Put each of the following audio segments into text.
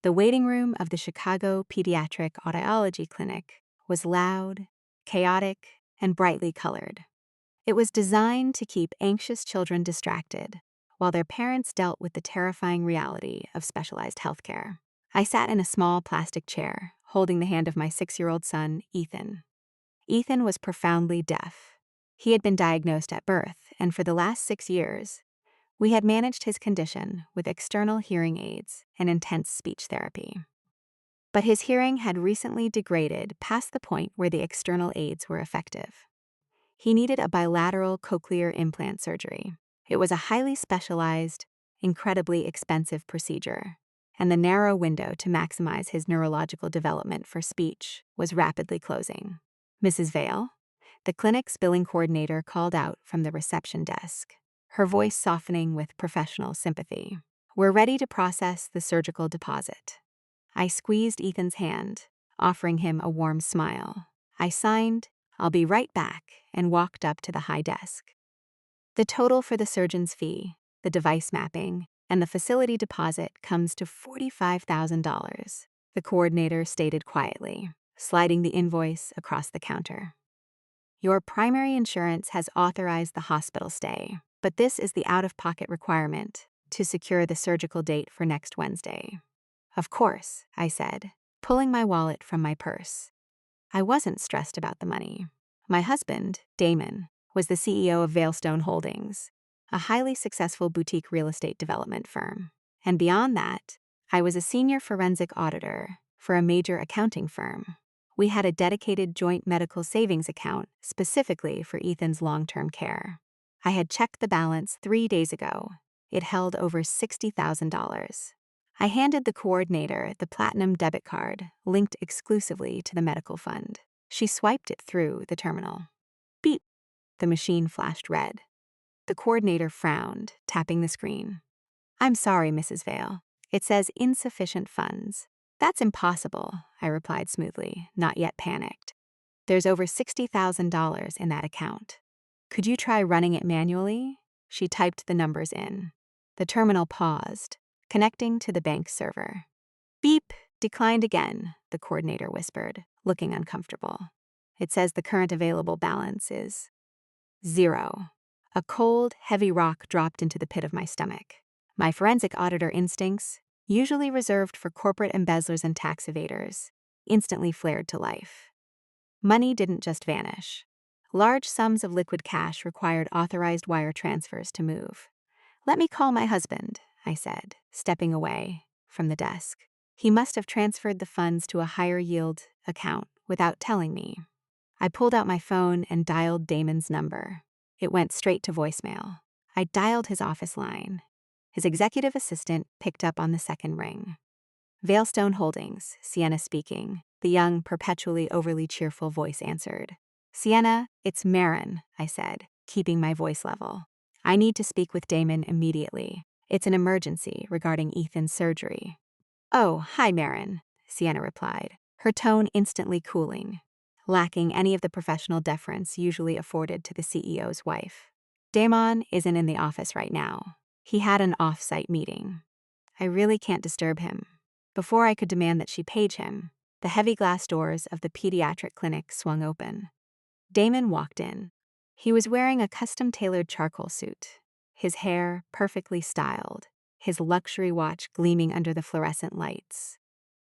The waiting room of the Chicago Pediatric Audiology Clinic was loud, chaotic, and brightly colored. It was designed to keep anxious children distracted, while their parents dealt with the terrifying reality of specialized healthcare. I sat in a small plastic chair, holding the hand of my 6-year-old son, Ethan. Ethan was profoundly deaf. He had been diagnosed at birth, and for the last 6 years, we had managed his condition with external hearing aids and intense speech therapy. But his hearing had recently degraded past the point where the external aids were effective. He needed a bilateral cochlear implant surgery. It was a highly specialized, incredibly expensive procedure, and the narrow window to maximize his neurological development for speech was rapidly closing. "Mrs. Vale?" The clinic's billing coordinator called out from the reception desk, her voice softening with professional sympathy. "We're ready to process the surgical deposit." I squeezed Ethan's hand, offering him a warm smile. I signed, "I'll be right back," and walked up to the high desk. The total for the surgeon's fee, the device mapping, and the facility deposit comes to $45,000, the coordinator stated quietly, sliding the invoice across the counter. "Your primary insurance has authorized the hospital stay, but this is the out-of-pocket requirement to secure the surgical date for next Wednesday." "Of course," I said, pulling my wallet from my purse. I wasn't stressed about the money. My husband, Damon, was the CEO of ValeStone Holdings, a highly successful boutique real estate development firm. And beyond that, I was a senior forensic auditor for a major accounting firm. We had a dedicated joint medical savings account specifically for Ethan's long-term care. I had checked the balance 3 days ago. It held over $60,000. I handed the coordinator the platinum debit card linked exclusively to the medical fund. She swiped it through the terminal. Beep! The machine flashed red. The coordinator frowned, tapping the screen. "I'm sorry, Mrs. Vale. It says insufficient funds." "That's impossible," I replied smoothly, not yet panicked. "There's over $60,000 in that account. Could you try running it manually?" She typed the numbers in. The terminal paused, connecting to the bank server. "Beep, declined again," the coordinator whispered, looking uncomfortable. "It says the current available balance is 0. A cold, heavy rock dropped into the pit of my stomach. My forensic auditor instincts, usually reserved for corporate embezzlers and tax evaders, instantly flared to life. Money didn't just vanish. Large sums of liquid cash required authorized wire transfers to move. "Let me call my husband," I said, stepping away from the desk. He must have transferred the funds to a higher yield account without telling me. I pulled out my phone and dialed Damon's number. It went straight to voicemail. I dialed his office line. His executive assistant picked up on the second ring. "ValeStone Holdings, Sienna speaking," the young, perpetually overly cheerful voice answered. "Sienna, it's Maren," I said, keeping my voice level. "I need to speak with Damon immediately. It's an emergency regarding Ethan's surgery." "Oh, hi, Maren," Sienna replied, her tone instantly cooling, lacking any of the professional deference usually afforded to the CEO's wife. "Damon isn't in the office right now. He had an off-site meeting. I really can't disturb him." Before I could demand that she page him, the heavy glass doors of the pediatric clinic swung open. Damon walked in. He was wearing a custom-tailored charcoal suit, his hair perfectly styled, his luxury watch gleaming under the fluorescent lights.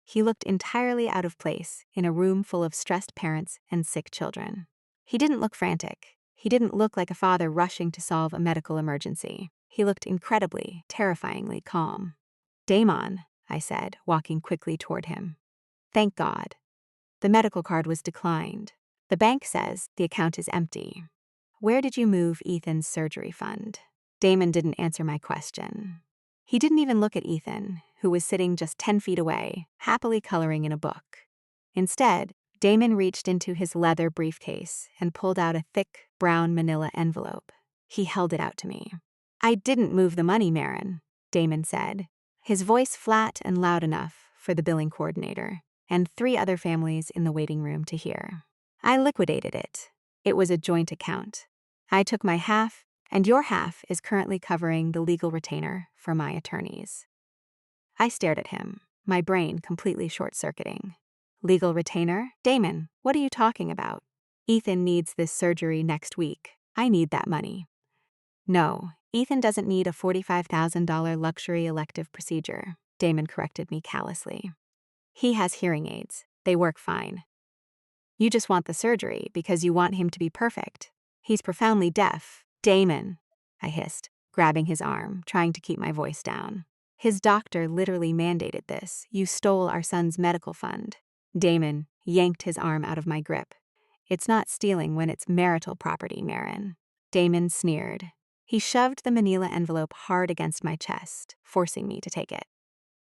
He looked entirely out of place in a room full of stressed parents and sick children. He didn't look frantic. He didn't look like a father rushing to solve a medical emergency. He looked incredibly, terrifyingly calm. "Damon," I said, walking quickly toward him. "Thank God. The medical card was declined. The bank says the account is empty. Where did you move Ethan's surgery fund?" Damon didn't answer my question. He didn't even look at Ethan, who was sitting just 10 feet away, happily coloring in a book. Instead, Damon reached into his leather briefcase and pulled out a thick, brown manila envelope. He held it out to me. "I didn't move the money, Maren," Damon said, his voice flat and loud enough for the billing coordinator and 3 other families in the waiting room to hear. "I liquidated it. It was a joint account. I took my half, and your half is currently covering the legal retainer for my attorneys." I stared at him, my brain completely short-circuiting. Legal retainer? Damon, what are you talking about? Ethan needs this surgery next week. I need that money. No, Ethan doesn't need a $45,000 luxury elective procedure, Damon corrected me callously. He has hearing aids. They work fine. You just want the surgery because you want him to be perfect. He's profoundly deaf. Damon, I hissed, grabbing his arm, trying to keep my voice down. His doctor literally mandated this. You stole our son's medical fund. Damon yanked his arm out of my grip. It's not stealing when it's marital property, Maren. Damon sneered. He shoved the manila envelope hard against my chest, forcing me to take it.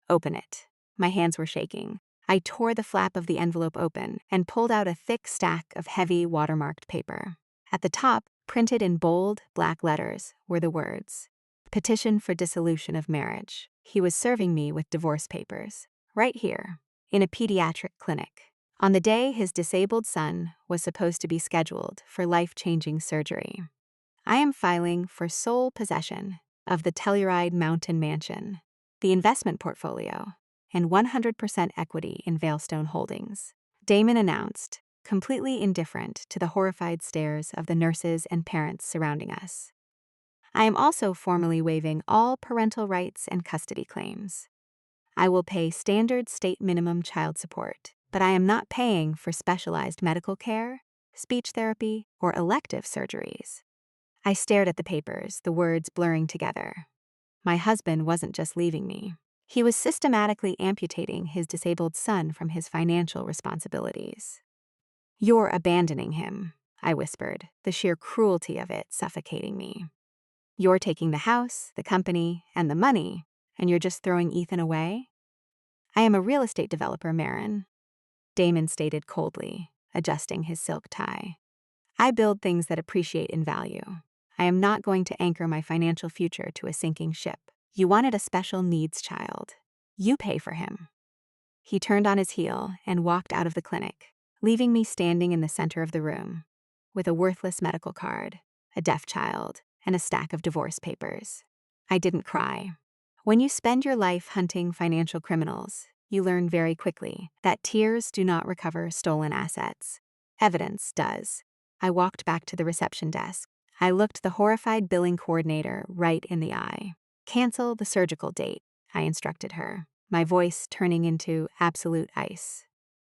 Open it. My hands were shaking. I tore the flap of the envelope open and pulled out a thick stack of heavy watermarked paper. At the top, printed in bold, black letters, were the words, "Petition for dissolution of marriage." He was serving me with divorce papers, right here, in a pediatric clinic, on the day his disabled son was supposed to be scheduled for life-changing surgery. I am filing for sole possession of the Telluride Mountain Mansion, the investment portfolio, and 100% equity in ValeStone Holdings, Damon announced, completely indifferent to the horrified stares of the nurses and parents surrounding us. I am also formally waiving all parental rights and custody claims. I will pay standard state minimum child support, but I am not paying for specialized medical care, speech therapy, or elective surgeries. I stared at the papers, the words blurring together. My husband wasn't just leaving me. He was systematically amputating his disabled son from his financial responsibilities. You're abandoning him, I whispered, the sheer cruelty of it suffocating me. You're taking the house, the company, and the money, and you're just throwing Ethan away? I am a real estate developer, Maren, Damon stated coldly, adjusting his silk tie. I build things that appreciate in value. I am not going to anchor my financial future to a sinking ship. You wanted a special needs child. You pay for him. He turned on his heel and walked out of the clinic, leaving me standing in the center of the room, with a worthless medical card, a deaf child, and a stack of divorce papers. I didn't cry. When you spend your life hunting financial criminals, you learn very quickly that tears do not recover stolen assets. Evidence does. I walked back to the reception desk. I looked the horrified billing coordinator right in the eye. Cancel the surgical date, I instructed her, my voice turning into absolute ice.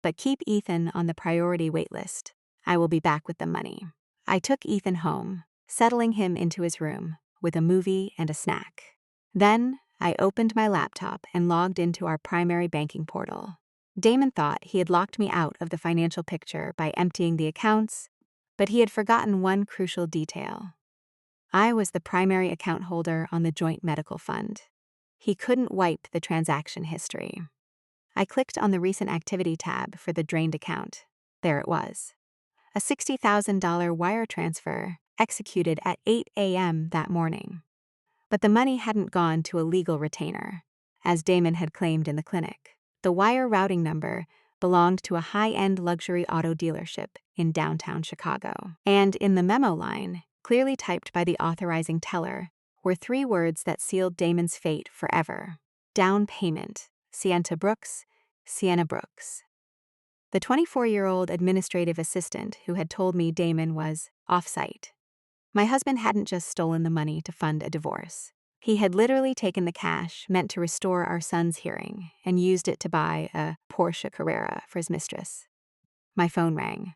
But keep Ethan on the priority wait list. I will be back with the money. I took Ethan home, settling him into his room with a movie and a snack. Then I opened my laptop and logged into our primary banking portal. Damon thought he had locked me out of the financial picture by emptying the accounts, but he had forgotten one crucial detail. I was the primary account holder on the joint medical fund. He couldn't wipe the transaction history. I clicked on the recent activity tab for the drained account. There it was. A $60,000 wire transfer executed at 8 a.m. that morning. But the money hadn't gone to a legal retainer, as Damon had claimed in the clinic. The wire routing number belonged to a high-end luxury auto dealership in downtown Chicago. And in the memo line, clearly typed by the authorizing teller, were 3 words that sealed Damon's fate forever. Down payment, Sienna Brooks, Sienna Brooks. The 24-year-old administrative assistant who had told me Damon was off-site. My husband hadn't just stolen the money to fund a divorce. He had literally taken the cash meant to restore our son's hearing and used it to buy a Porsche Carrera for his mistress. My phone rang.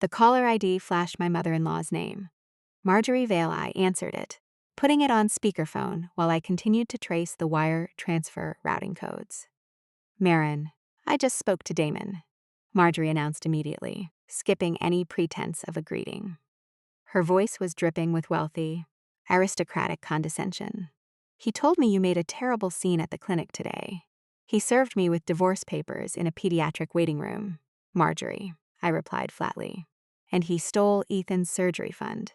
The caller ID flashed my mother-in-law's name. Marjorie Vale. I answered it, putting it on speakerphone while I continued to trace the wire transfer routing codes. Maren, I just spoke to Damon, Marjorie announced immediately, skipping any pretense of a greeting. Her voice was dripping with wealthy, aristocratic condescension. He told me you made a terrible scene at the clinic today. He served me with divorce papers in a pediatric waiting room. Marjorie, I replied flatly. And he stole Ethan's surgery fund.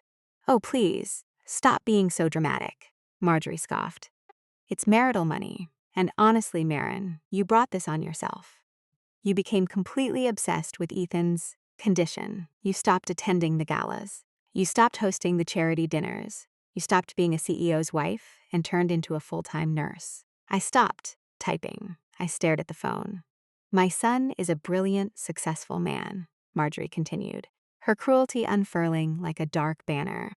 Oh, please, stop being so dramatic, Marjorie scoffed. It's marital money, and honestly, Maren, you brought this on yourself. You became completely obsessed with Ethan's condition. You stopped attending the galas. You stopped hosting the charity dinners. You stopped being a CEO's wife and turned into a full-time nurse. I stopped typing. I stared at the phone. My son is a brilliant, successful man, Marjorie continued, her cruelty unfurling like a dark banner.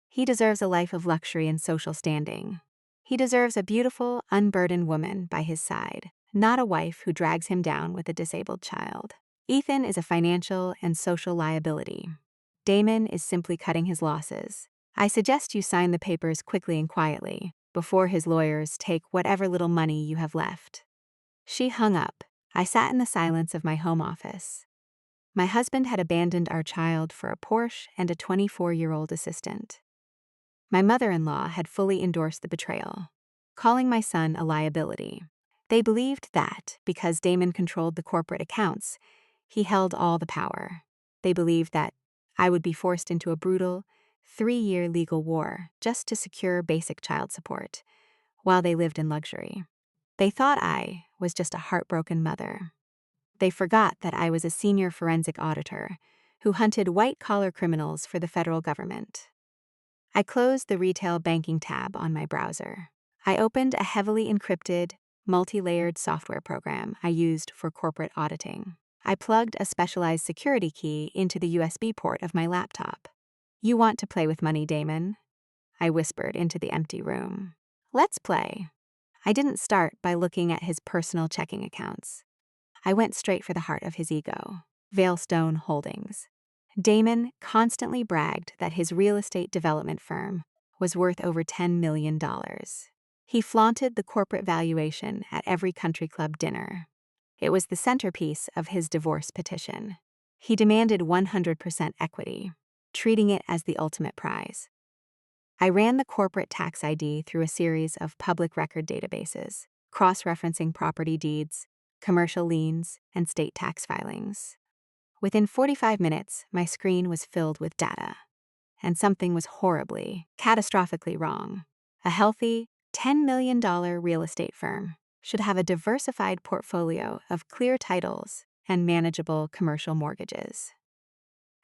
He deserves a life of luxury and social standing. He deserves a beautiful, unburdened woman by his side, not a wife who drags him down with a disabled child. Ethan is a financial and social liability. Damon is simply cutting his losses. I suggest you sign the papers quickly and quietly, before his lawyers take whatever little money you have left. She hung up. I sat in the silence of my home office. My husband had abandoned our child for a Porsche and a 24-year-old assistant. My mother-in-law had fully endorsed the betrayal, calling my son a liability. They believed that, because Damon controlled the corporate accounts, he held all the power. They believed that I would be forced into a brutal, 3-year legal war just to secure basic child support, while they lived in luxury. They thought I was just a heartbroken mother. They forgot that I was a senior forensic auditor who hunted white-collar criminals for the federal government. I closed the retail banking tab on my browser. I opened a heavily encrypted, multi-layered software program I used for corporate auditing. I plugged a specialized security key into the USB port of my laptop. "You want to play with money, Damon?" I whispered into the empty room. "Let's play." I didn't start by looking at his personal checking accounts. I went straight for the heart of his ego, ValeStone Holdings. Damon constantly bragged that his real estate development firm was worth over $10 million. He flaunted the corporate valuation at every country club dinner. It was the centerpiece of his divorce petition. He demanded 100% equity, treating it as the ultimate prize. I ran the corporate tax ID through a series of public record databases, cross-referencing property deeds, commercial liens, and state tax filings. Within 45 minutes, my screen was filled with data. And something was horribly, catastrophically wrong. A healthy, $10 million real estate firm should have a diversified portfolio of clear titles and manageable commercial mortgages.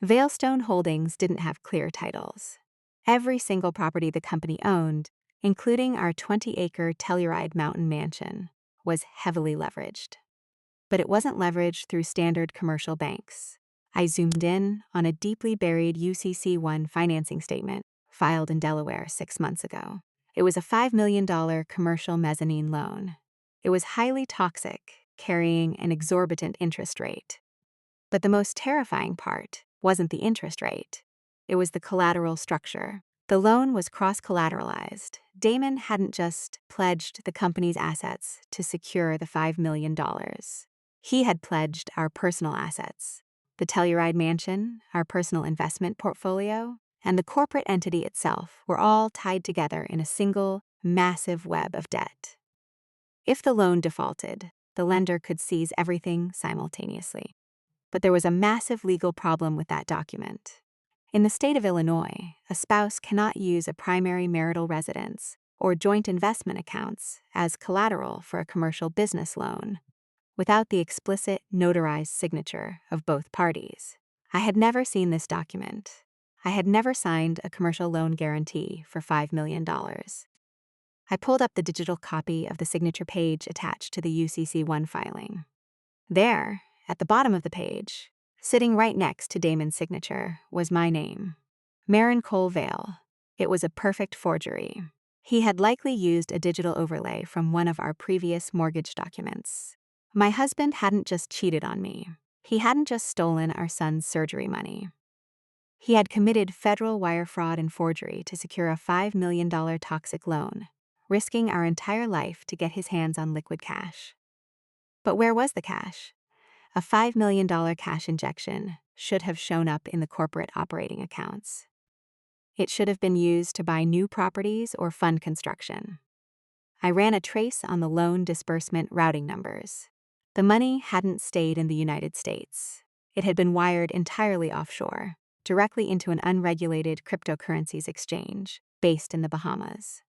ValeStone Holdings didn't have clear titles. Every single property the company owned, including our 20-acre Telluride mountain mansion, was heavily leveraged. But it wasn't leveraged through standard commercial banks. I zoomed in on a deeply buried UCC-1 financing statement filed in Delaware 6 months ago. It was a $5 million commercial mezzanine loan. It was highly toxic, carrying an exorbitant interest rate. But the most terrifying part wasn't the interest rate. It was the collateral structure. The loan was cross-collateralized. Damon hadn't just pledged the company's assets to secure the $5 million. He had pledged our personal assets. The Telluride mansion, our personal investment portfolio, and the corporate entity itself were all tied together in a single, massive web of debt. If the loan defaulted, the lender could seize everything simultaneously. But there was a massive legal problem with that document. In the state of Illinois, a spouse cannot use a primary marital residence or joint investment accounts as collateral for a commercial business loan without the explicit notarized signature of both parties. I had never seen this document. I had never signed a commercial loan guarantee for $5 million. I pulled up the digital copy of the signature page attached to the UCC-1 filing. There, at the bottom of the page, sitting right next to Damon's signature, was my name, Maren Cole Vale. It was a perfect forgery. He had likely used a digital overlay from one of our previous mortgage documents. My husband hadn't just cheated on me. He hadn't just stolen our son's surgery money. He had committed federal wire fraud and forgery to secure a $5 million toxic loan, risking our entire life to get his hands on liquid cash. But where was the cash? A $5 million cash injection should have shown up in the corporate operating accounts. It should have been used to buy new properties or fund construction. I ran a trace on the loan disbursement routing numbers. The money hadn't stayed in the United States. It had been wired entirely offshore, directly into an unregulated cryptocurrencies exchange based in the Bahamas.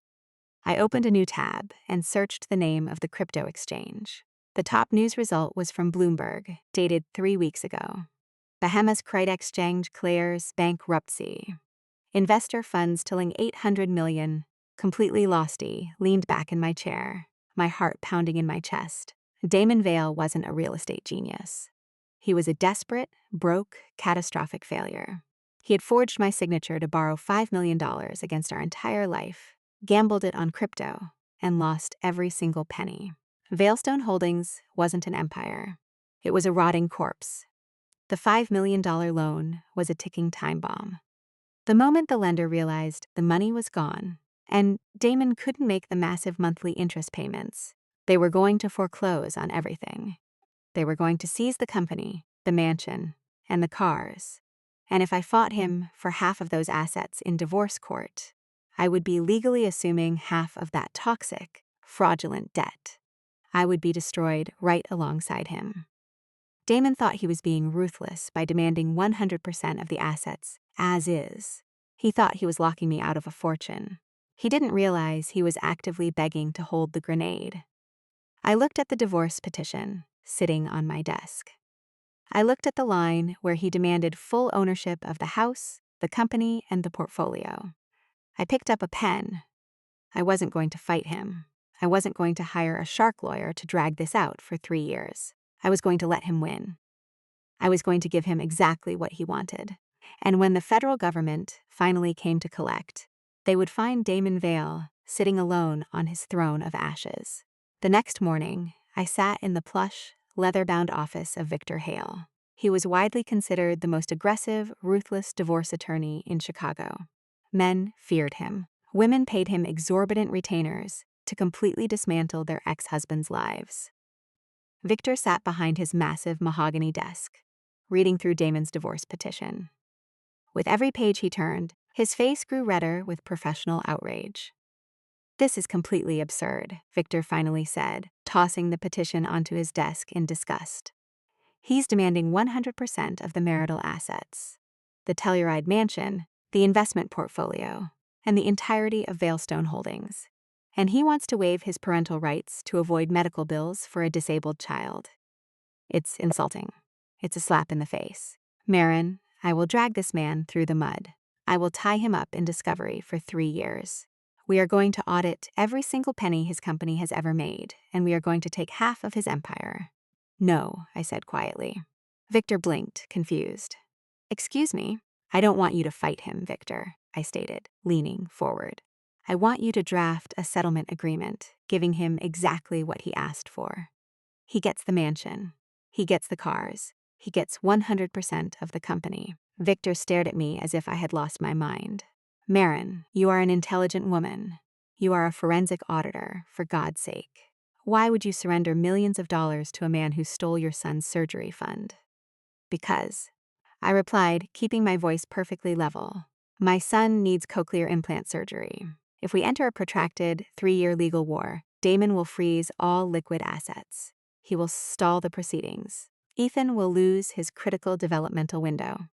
I opened a new tab and searched the name of the crypto exchange. The top news result was from Bloomberg, dated 3 weeks ago. Bahamas Crate Exchange clears bankruptcy. Investor funds totaling $800 million. Completely losty, leaned back in my chair, my heart pounding in my chest. Damon Vale wasn't a real estate genius. He was a desperate, broke, catastrophic failure. He had forged my signature to borrow $5 million against our entire life, gambled it on crypto, and lost every single penny. ValeStone Holdings wasn't an empire. It was a rotting corpse. The $5 million loan was a ticking time bomb. The moment the lender realized the money was gone, and Damon couldn't make the massive monthly interest payments, they were going to foreclose on everything. They were going to seize the company, the mansion, and the cars. And if I fought him for half of those assets in divorce court, I would be legally assuming half of that toxic, fraudulent debt. I would be destroyed right alongside him. Damon thought he was being ruthless by demanding 100% of the assets as is. He thought he was locking me out of a fortune. He didn't realize he was actively begging to hold the grenade. I looked at the divorce petition sitting on my desk. I looked at the line where he demanded full ownership of the house, the company, and the portfolio. I picked up a pen. I wasn't going to fight him. I wasn't going to hire a shark lawyer to drag this out for 3 years. I was going to let him win. I was going to give him exactly what he wanted. And when the federal government finally came to collect, they would find Damon Vale sitting alone on his throne of ashes. The next morning, I sat in the plush, leather-bound office of Victor Hale. He was widely considered the most aggressive, ruthless divorce attorney in Chicago. Men feared him. Women paid him exorbitant retainers to completely dismantle their ex-husbands' lives. Victor sat behind his massive mahogany desk, reading through Damon's divorce petition. With every page he turned, his face grew redder with professional outrage. "This is completely absurd," Victor finally said, tossing the petition onto his desk in disgust. "He's demanding 100% of the marital assets, the Telluride mansion, the investment portfolio, and the entirety of ValeStone Holdings. And he wants to waive his parental rights to avoid medical bills for a disabled child. It's insulting. It's a slap in the face. Maren, I will drag this man through the mud. I will tie him up in discovery for 3 years. We are going to audit every single penny his company has ever made, and we are going to take half of his empire." "No," I said quietly. Victor blinked, confused. "Excuse me, I don't want you to fight him, Victor," I stated, leaning forward. "I want you to draft a settlement agreement, giving him exactly what he asked for. He gets the mansion. He gets the cars. He gets 100% of the company." Victor stared at me as if I had lost my mind. "Maren, you are an intelligent woman. You are a forensic auditor, for God's sake. Why would you surrender millions of dollars to a man who stole your son's surgery fund?" "Because," I replied, keeping my voice perfectly level, "my son needs cochlear implant surgery. If we enter a protracted 3-year legal war, Damon will freeze all liquid assets. He will stall the proceedings. Ethan will lose his critical developmental window.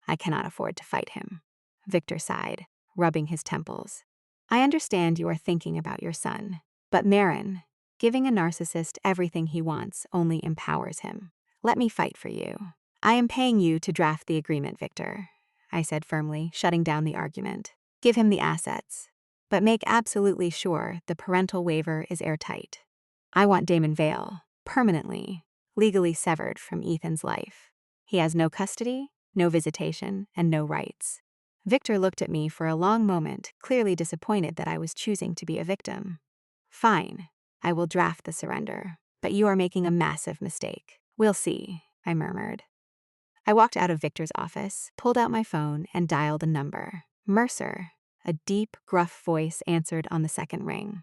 I cannot afford to fight him." Victor sighed, rubbing his temples. "I understand you are thinking about your son. But Maren, giving a narcissist everything he wants only empowers him. Let me fight for you. I am paying you to draft the agreement, Victor," I said firmly, shutting down the argument. "Give him the assets, but make absolutely sure the parental waiver is airtight. I want Damon Vale permanently, legally severed from Ethan's life. He has no custody, no visitation, and no rights." Victor looked at me for a long moment, clearly disappointed that I was choosing to be a victim. "Fine, I will draft the surrender, but you are making a massive mistake. We'll see," I murmured. I walked out of Victor's office, pulled out my phone, and dialed a number. Mercer. A deep, gruff voice answered on the second ring.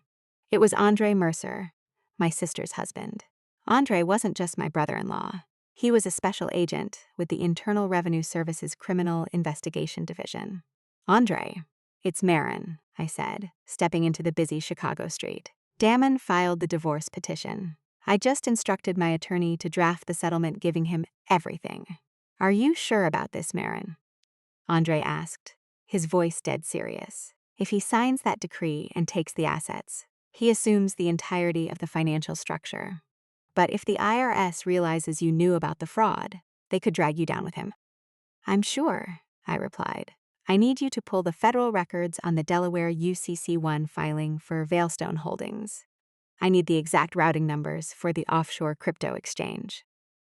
It was Andre Mercer, my sister's husband. Andre wasn't just my brother-in-law. He was a special agent with the Internal Revenue Service's Criminal Investigation Division. "Andre, it's Maren," I said, stepping into the busy Chicago street. Damon filed the divorce petition. I just instructed my attorney to draft the settlement giving him everything. "Are you sure about this, Maren?" Andre asked, his voice dead serious. "If he signs that decree and takes the assets, he assumes the entirety of the financial structure. But if the IRS realizes you knew about the fraud, they could drag you down with him." "I'm sure," I replied. "I need you to pull the federal records on the Delaware UCC1 filing for ValeStone Holdings. I need the exact routing numbers for the offshore crypto exchange.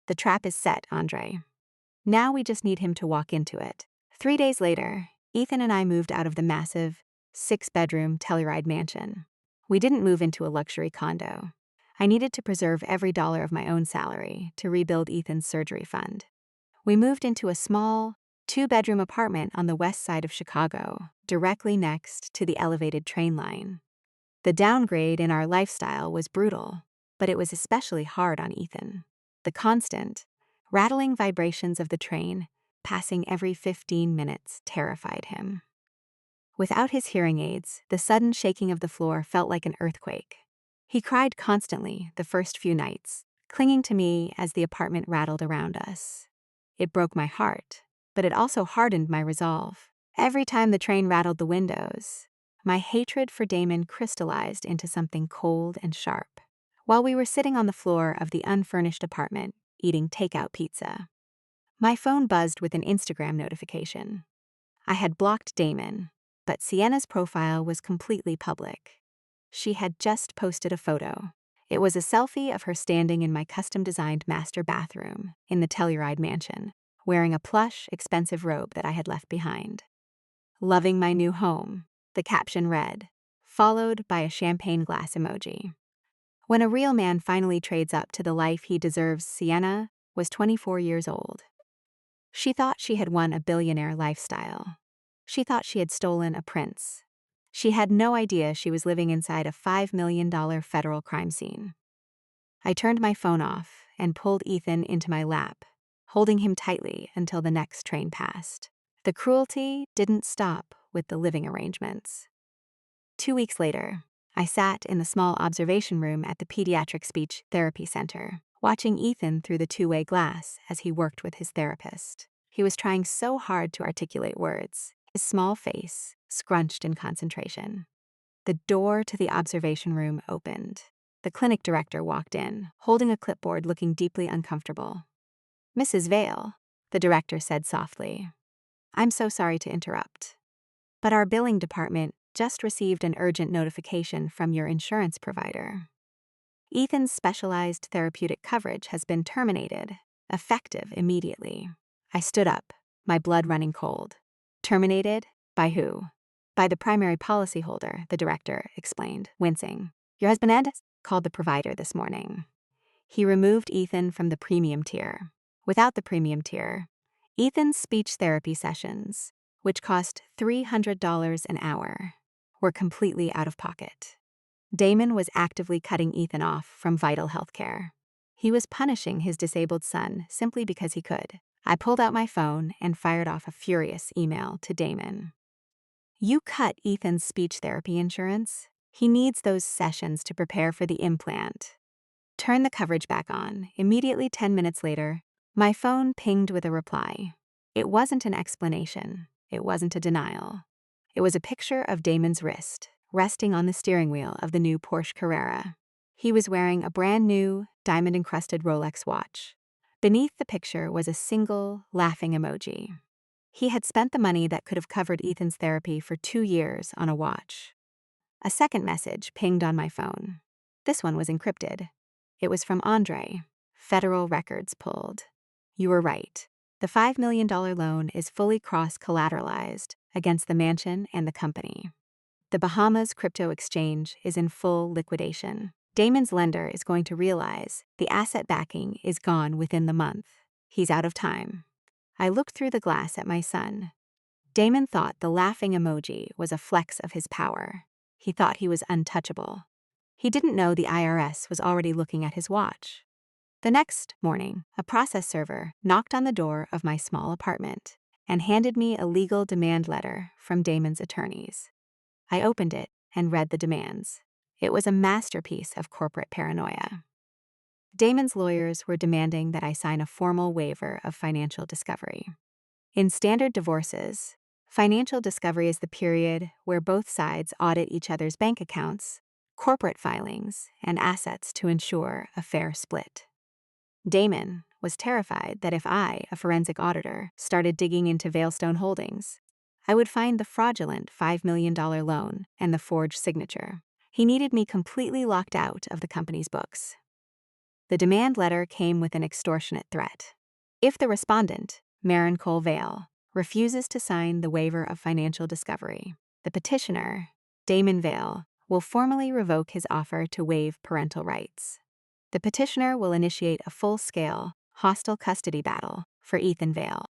The trap is set, Andre. Now we just need him to walk into it. 3 days later, Ethan and I moved out of the massive, 6-bedroom Telluride mansion. We didn't move into a luxury condo. I needed to preserve every dollar of my own salary to rebuild Ethan's surgery fund. We moved into a small, 2-bedroom apartment on the west side of Chicago, directly next to the elevated train line. The downgrade in our lifestyle was brutal, but it was especially hard on Ethan. The constant, rattling vibrations of the train, passing every 15 minutes, terrified him. Without his hearing aids, the sudden shaking of the floor felt like an earthquake. He cried constantly the first few nights, clinging to me as the apartment rattled around us. It broke my heart, but it also hardened my resolve. Every time the train rattled the windows, my hatred for Damon crystallized into something cold and sharp. While we were sitting on the floor of the unfurnished apartment, eating takeout pizza, my phone buzzed with an Instagram notification. I had blocked Damon, but Sienna's profile was completely public. She had just posted a photo. It was a selfie of her standing in my custom-designed master bathroom in the Telluride mansion, wearing a plush, expensive robe that I had left behind. Loving my new home, the caption read, followed by a champagne glass emoji. When a real man finally trades up to the life he deserves, Sienna was 24 years old. She thought she had won a billionaire lifestyle. She thought she had stolen a prince. She had no idea she was living inside a $5 million federal crime scene. I turned my phone off and pulled Ethan into my lap, holding him tightly until the next train passed. The cruelty didn't stop with the living arrangements. 2 weeks later, I sat in the small observation room at the Pediatric Speech Therapy Center, watching Ethan through the two-way glass as he worked with his therapist. He was trying so hard to articulate words, his small face scrunched in concentration. The door to the observation room opened. The clinic director walked in, holding a clipboard, looking deeply uncomfortable. "Mrs. Vale," the director said softly, "I'm so sorry to interrupt, but our billing department just received an urgent notification from your insurance provider. Ethan's specialized therapeutic coverage has been terminated, effective immediately." I stood up, my blood running cold. "Terminated? By who?" "By the primary policyholder," the director explained, wincing. "Your husband Ed called the provider this morning. He removed Ethan from the premium tier. Without the premium tier, Ethan's speech therapy sessions, which cost $300 an hour, were completely out of pocket. Damon was actively cutting Ethan off from vital health care. He was punishing his disabled son simply because he could. I pulled out my phone and fired off a furious email to Damon. "You cut Ethan's speech therapy insurance? He needs those sessions to prepare for the implant. Turn the coverage back on." Immediately 10 minutes later, my phone pinged with a reply. It wasn't an explanation. It wasn't a denial. It was a picture of Damon's wrist, resting on the steering wheel of the new Porsche Carrera. He was wearing a brand new, diamond-encrusted Rolex watch. Beneath the picture was a single, laughing emoji. He had spent the money that could have covered Ethan's therapy for 2 years on a watch. A second message pinged on my phone. This one was encrypted. It was from Andre. "Federal records pulled. You were right. The $5 million loan is fully cross-collateralized against the mansion and the company. The Bahamas crypto exchange is in full liquidation. Damon's lender is going to realize the asset backing is gone within the month. He's out of time." I looked through the glass at my son. Damon thought the laughing emoji was a flex of his power. He thought he was untouchable. He didn't know the IRS was already looking at his watch. The next morning, a process server knocked on the door of my small apartment and handed me a legal demand letter from Damon's attorneys. I opened it and read the demands. It was a masterpiece of corporate paranoia. Damon's lawyers were demanding that I sign a formal waiver of financial discovery. In standard divorces, financial discovery is the period where both sides audit each other's bank accounts, corporate filings, and assets to ensure a fair split. Damon was terrified that if I, a forensic auditor, started digging into ValeStone Holdings, I would find the fraudulent $5 million loan and the forged signature. He needed me completely locked out of the company's books. The demand letter came with an extortionate threat. If the respondent, Maren Cole Vale, refuses to sign the waiver of financial discovery, the petitioner, Damon Vale, will formally revoke his offer to waive parental rights. The petitioner will initiate a full-scale, hostile custody battle for Ethan Vale,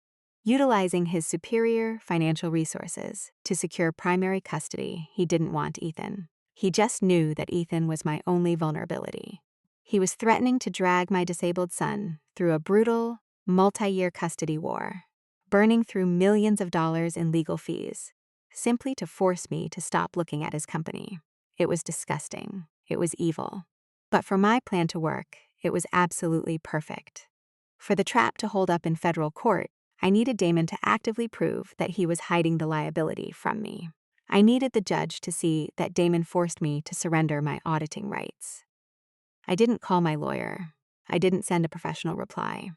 utilizing his superior financial resources to secure primary custody. He didn't want Ethan. He just knew that Ethan was my only vulnerability. He was threatening to drag my disabled son through a brutal, multi-year custody war, burning through millions of dollars in legal fees, simply to force me to stop looking at his company. It was disgusting. It was evil. But for my plan to work, it was absolutely perfect. For the trap to hold up in federal court, I needed Damon to actively prove that he was hiding the liability from me. I needed the judge to see that Damon forced me to surrender my auditing rights. I didn't call my lawyer. I didn't send a professional reply.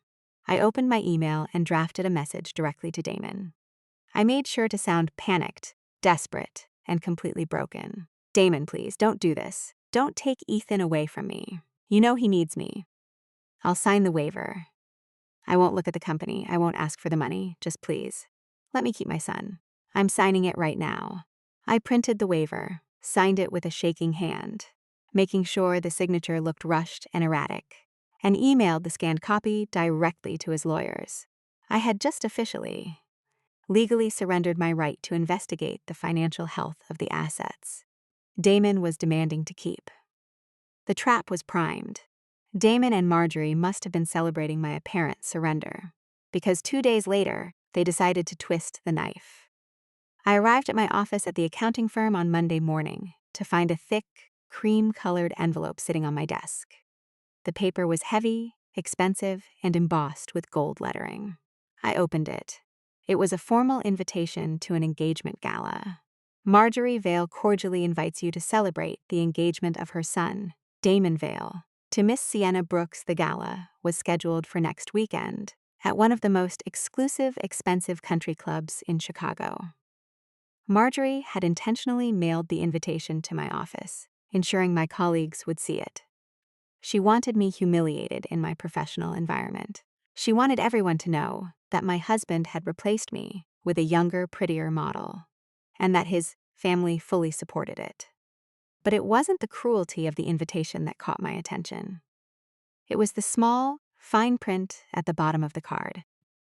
I opened my email and drafted a message directly to Damon. I made sure to sound panicked, desperate, and completely broken. Damon, please, don't do this. Don't take Ethan away from me. You know he needs me. I'll sign the waiver. I won't look at the company. I won't ask for the money. Just please, let me keep my son. I'm signing it right now. I printed the waiver, signed it with a shaking hand, making sure the signature looked rushed and erratic, and emailed the scanned copy directly to his lawyers. I had just officially, legally surrendered my right to investigate the financial health of the assets Damon was demanding to keep. The trap was primed. Damon and Marjorie must have been celebrating my apparent surrender, because 2 days later, they decided to twist the knife. I arrived at my office at the accounting firm on Monday morning to find a thick, cream-colored envelope sitting on my desk. The paper was heavy, expensive, and embossed with gold lettering. I opened it. It was a formal invitation to an engagement gala. Marjorie Vale cordially invites you to celebrate the engagement of her son, Damon Vale, to Miss Sienna Brooks. The gala was scheduled for next weekend at one of the most exclusive, expensive country clubs in Chicago. Marjorie had intentionally mailed the invitation to my office, ensuring my colleagues would see it. She wanted me humiliated in my professional environment. She wanted everyone to know that my husband had replaced me with a younger, prettier model, and that his family fully supported it. But it wasn't the cruelty of the invitation that caught my attention. It was the small, fine print at the bottom of the card.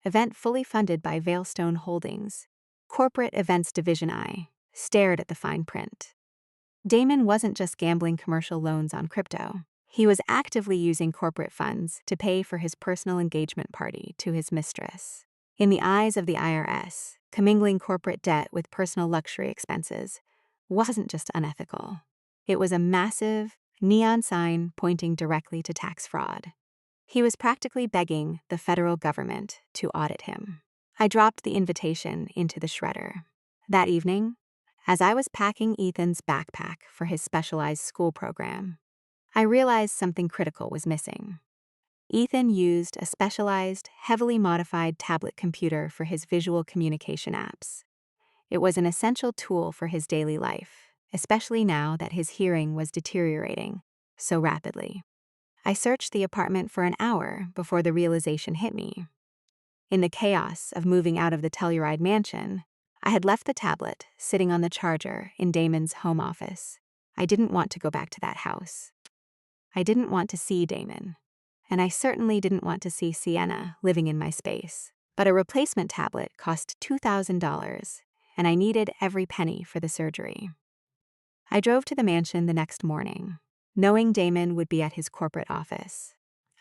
Event fully funded by ValeStone Holdings. Corporate Events Division. I stared at the fine print. Damon wasn't just gambling commercial loans on crypto. He was actively using corporate funds to pay for his personal engagement party to his mistress. In the eyes of the IRS, commingling corporate debt with personal luxury expenses wasn't just unethical. It was a massive, neon sign pointing directly to tax fraud. He was practically begging the federal government to audit him. I dropped the invitation into the shredder. That evening, as I was packing Ethan's backpack for his specialized school program, I realized something critical was missing. Ethan used a specialized, heavily modified tablet computer for his visual communication apps. It was an essential tool for his daily life, especially now that his hearing was deteriorating so rapidly. I searched the apartment for an hour before the realization hit me. In the chaos of moving out of the Telluride mansion, I had left the tablet sitting on the charger in Damon's home office. I didn't want to go back to that house. I didn't want to see Damon, and I certainly didn't want to see Sienna living in my space. But a replacement tablet cost $2,000, and I needed every penny for the surgery. I drove to the mansion the next morning, knowing Damon would be at his corporate office.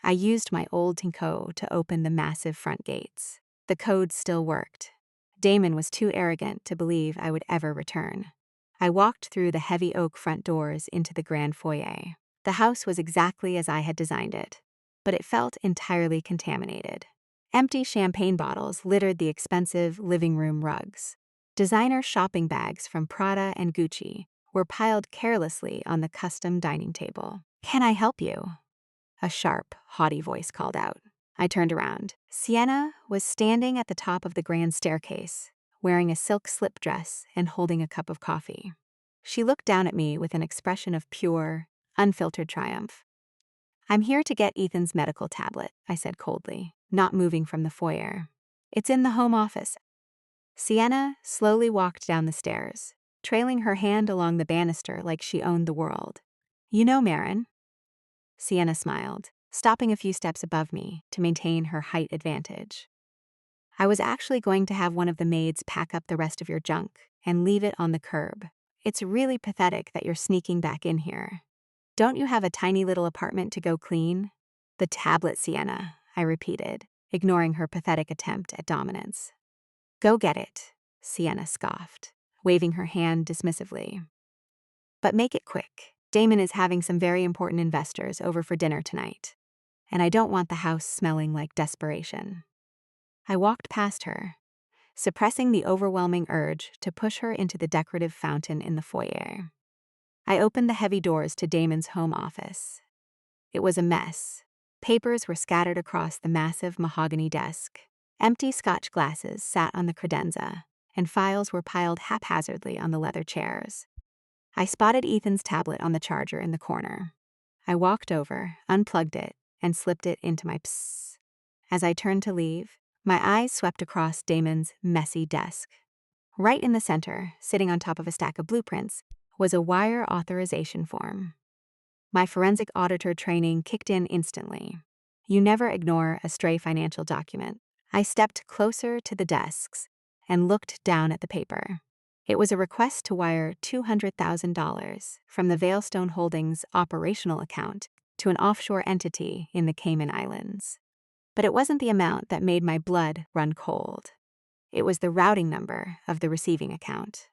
I used my old Tinko to open the massive front gates. The code still worked. Damon was too arrogant to believe I would ever return. I walked through the heavy oak front doors into the grand foyer. The house was exactly as I had designed it, but it felt entirely contaminated. Empty champagne bottles littered the expensive living room rugs. Designer shopping bags from Prada and Gucci were piled carelessly on the custom dining table. "Can I help you?" a sharp, haughty voice called out. I turned around. Sienna was standing at the top of the grand staircase, wearing a silk slip dress and holding a cup of coffee. She looked down at me with an expression of pure, unfiltered triumph. "I'm here to get Ethan's medical tablet," I said coldly, not moving from the foyer. "It's in the home office." Sienna slowly walked down the stairs, trailing her hand along the banister like she owned the world. "You know, Maren." Sienna smiled, stopping a few steps above me to maintain her height advantage. "I was actually going to have one of the maids pack up the rest of your junk and leave it on the curb. It's really pathetic that you're sneaking back in here. Don't you have a tiny little apartment to go clean?" "The tablet, Sienna," I repeated, ignoring her pathetic attempt at dominance. "Go get it," Sienna scoffed, waving her hand dismissively. "But make it quick. Damon is having some very important investors over for dinner tonight, and I don't want the house smelling like desperation." I walked past her, suppressing the overwhelming urge to push her into the decorative fountain in the foyer. I opened the heavy doors to Damon's home office. It was a mess. Papers were scattered across the massive mahogany desk. Empty Scotch glasses sat on the credenza, and files were piled haphazardly on the leather chairs. I spotted Ethan's tablet on the charger in the corner. I walked over, unplugged it, and slipped it into my psst. As I turned to leave, my eyes swept across Damon's messy desk. Right in the center, sitting on top of a stack of blueprints, was a wire authorization form. My forensic auditor training kicked in instantly. You never ignore a stray financial document. I stepped closer to the desks and looked down at the paper. It was a request to wire $200,000 from the ValeStone Holdings operational account to an offshore entity in the Cayman Islands. But it wasn't the amount that made my blood run cold. It was the routing number of the receiving account.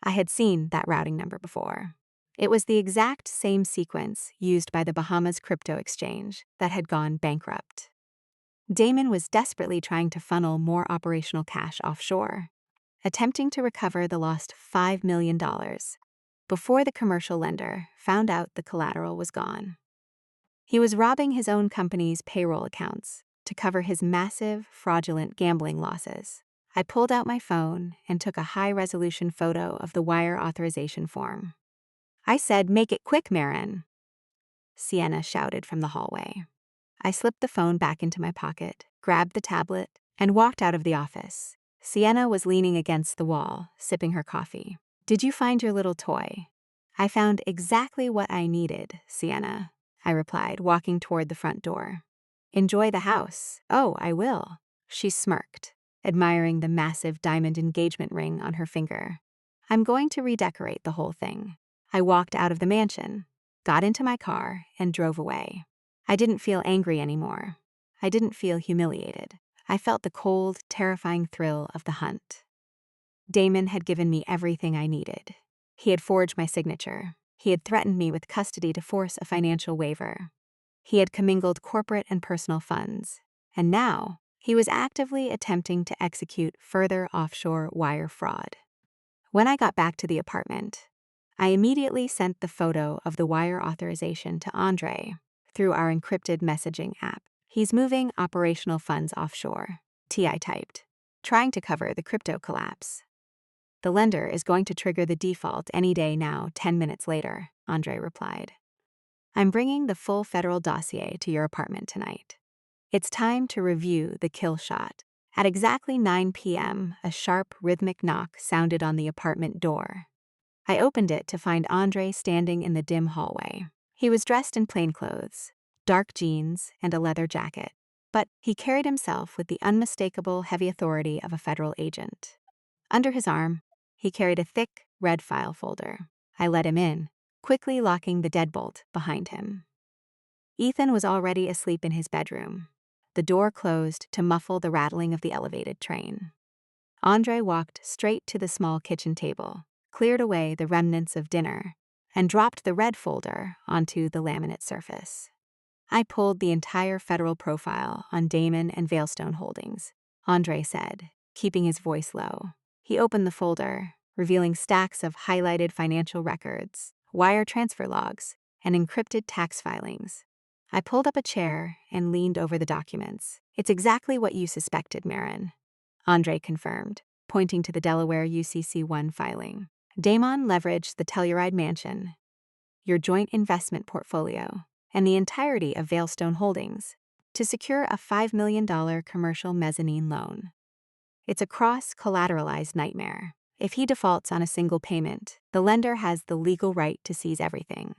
I had seen that routing number before. It was the exact same sequence used by the Bahamas crypto exchange that had gone bankrupt. Damon was desperately trying to funnel more operational cash offshore, attempting to recover the lost $5 million before the commercial lender found out the collateral was gone. He was robbing his own company's payroll accounts to cover his massive, fraudulent gambling losses. I pulled out my phone and took a high-resolution photo of the wire authorization form. "I said, make it quick, Maren," Sienna shouted from the hallway. I slipped the phone back into my pocket, grabbed the tablet, and walked out of the office. Sienna was leaning against the wall, sipping her coffee. "Did you find your little toy?" "I found exactly what I needed, Sienna," I replied, walking toward the front door. "Enjoy the house." "Oh, I will." She smirked, admiring the massive diamond engagement ring on her finger. "I'm going to redecorate the whole thing." I walked out of the mansion, got into my car, and drove away. I didn't feel angry anymore. I didn't feel humiliated. I felt the cold, terrifying thrill of the hunt. Damon had given me everything I needed. He had forged my signature. He had threatened me with custody to force a financial waiver. He had commingled corporate and personal funds. And now, he was actively attempting to execute further offshore wire fraud. When I got back to the apartment, I immediately sent the photo of the wire authorization to Andre through our encrypted messaging app. "He's moving operational funds offshore," I typed, trying to cover the crypto collapse. "The lender is going to trigger the default any day now, 10 minutes later," Andre replied. "I'm bringing the full federal dossier to your apartment tonight. It's time to review the kill shot." At exactly 9 p.m., a sharp, rhythmic knock sounded on the apartment door. I opened it to find Andre standing in the dim hallway. He was dressed in plainclothes, dark jeans, and a leather jacket, but he carried himself with the unmistakable heavy authority of a federal agent. Under his arm, he carried a thick, red file folder. I let him in, quickly locking the deadbolt behind him. Ethan was already asleep in his bedroom. The door closed to muffle the rattling of the elevated train. Andre walked straight to the small kitchen table, cleared away the remnants of dinner, and dropped the red folder onto the laminate surface. "I pulled the entire federal profile on Damon and ValeStone Holdings," Andre said, keeping his voice low. He opened the folder, revealing stacks of highlighted financial records, wire transfer logs, and encrypted tax filings. I pulled up a chair and leaned over the documents. "It's exactly what you suspected, Maren," Andre confirmed, pointing to the Delaware UCC-1 filing. Damon leveraged the Telluride mansion, your joint investment portfolio, and the entirety of ValeStone Holdings to secure a $5 million commercial mezzanine loan. It's a cross-collateralized nightmare. If he defaults on a single payment, the lender has the legal right to seize everything.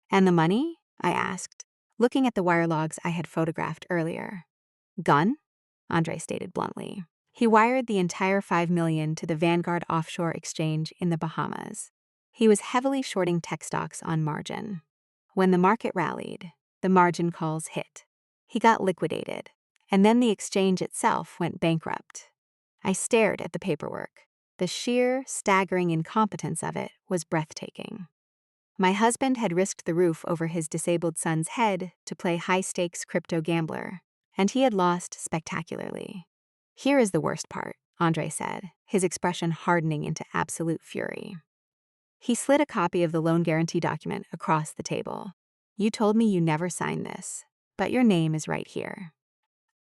And the money? I asked, looking at the wire logs I had photographed earlier. Gone? Andre stated bluntly. He wired the entire $5 million to the Vanguard offshore exchange in the Bahamas. He was heavily shorting tech stocks on margin. When the market rallied, the margin calls hit. He got liquidated, and then the exchange itself went bankrupt. I stared at the paperwork. The sheer, staggering incompetence of it was breathtaking. My husband had risked the roof over his disabled son's head to play high-stakes crypto gambler, and he had lost spectacularly. Here is the worst part, Andre said, his expression hardening into absolute fury. He slid a copy of the loan guarantee document across the table. You told me you never signed this, but your name is right here.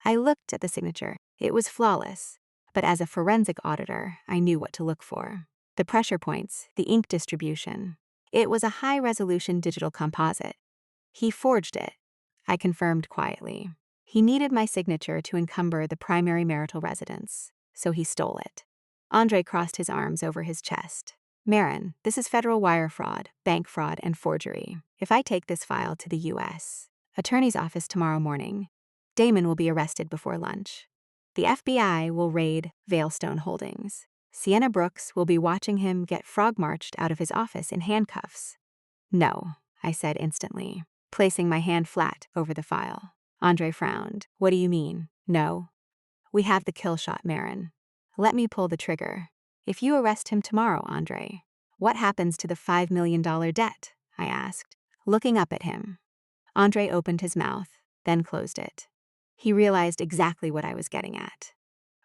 I looked at the signature. It was flawless, but as a forensic auditor, I knew what to look for. The pressure points, the ink distribution. It was a high-resolution digital composite. He forged it, I confirmed quietly. He needed my signature to encumber the primary marital residence, so he stole it. Andre crossed his arms over his chest. Maren, this is federal wire fraud, bank fraud, and forgery. If I take this file to the U.S. Attorney's office tomorrow morning, Damon will be arrested before lunch. The FBI will raid ValeStone Holdings. Sienna Brooks will be watching him get frog-marched out of his office in handcuffs. No, I said instantly, placing my hand flat over the file. Andre frowned. What do you mean, no? We have the kill shot, Maren. Let me pull the trigger. If you arrest him tomorrow, Andre, what happens to the $5 million debt? I asked, looking up at him. Andre opened his mouth, then closed it. He realized exactly what I was getting at.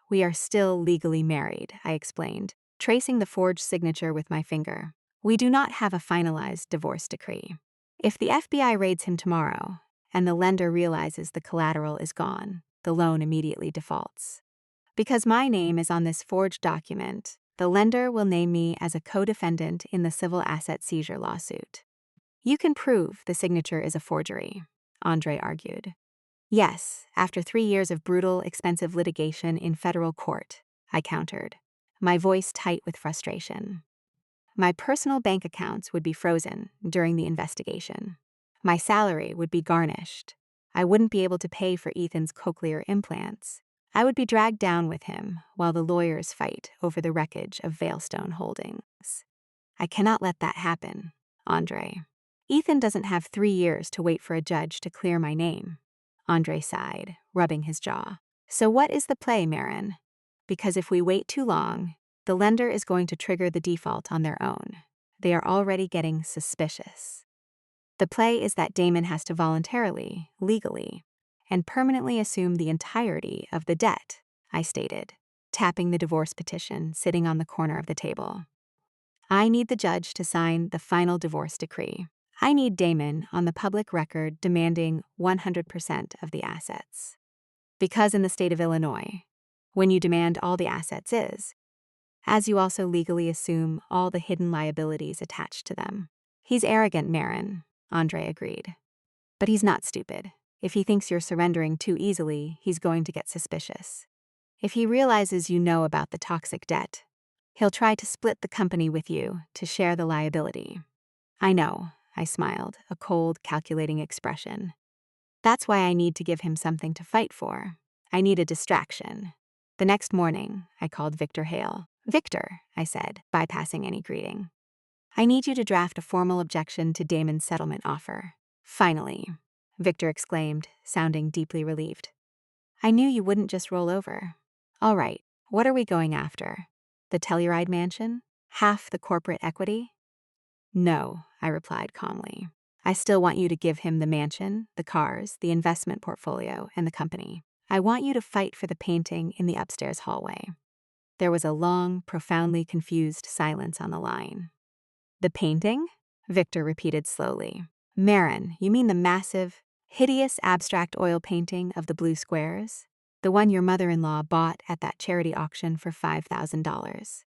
We are still legally married, I explained, tracing the forged signature with my finger. We do not have a finalized divorce decree. If the FBI raids him tomorrow, and the lender realizes the collateral is gone, the loan immediately defaults. Because my name is on this forged document, the lender will name me as a co-defendant in the civil asset seizure lawsuit. You can prove the signature is a forgery, Andre argued. Yes, after 3 years of brutal, expensive litigation in federal court, I countered, my voice tight with frustration. My personal bank accounts would be frozen during the investigation. My salary would be garnished. I wouldn't be able to pay for Ethan's cochlear implants. I would be dragged down with him while the lawyers fight over the wreckage of ValeStone Holdings. I cannot let that happen, Andre. Ethan doesn't have 3 years to wait for a judge to clear my name. Andre sighed, rubbing his jaw. So what is the play, Maren? Because if we wait too long, the lender is going to trigger the default on their own. They are already getting suspicious. The play is that Damon has to voluntarily, legally, and permanently assume the entirety of the debt, I stated, tapping the divorce petition sitting on the corner of the table. I need the judge to sign the final divorce decree. I need Damon on the public record demanding 100% of the assets. Because in the state of Illinois, when you demand all the assets as you also legally assume all the hidden liabilities attached to them. He's arrogant, Maren, Andre agreed. But he's not stupid. If he thinks you're surrendering too easily, he's going to get suspicious. If he realizes you know about the toxic debt, he'll try to split the company with you to share the liability. I know, I smiled, a cold, calculating expression. That's why I need to give him something to fight for. I need a distraction. The next morning, I called Victor Hale. Victor, I said, bypassing any greeting. I need you to draft a formal objection to Damon's settlement offer. Finally, Victor exclaimed, sounding deeply relieved. I knew you wouldn't just roll over. All right, what are we going after? The Telluride mansion? Half the corporate equity? No, I replied calmly. I still want you to give him the mansion, the cars, the investment portfolio, and the company. I want you to fight for the painting in the upstairs hallway. There was a long, profoundly confused silence on the line. The painting? Victor repeated slowly. Maren, you mean the massive, hideous abstract oil painting of the blue squares? The one your mother-in-law bought at that charity auction for $5,000.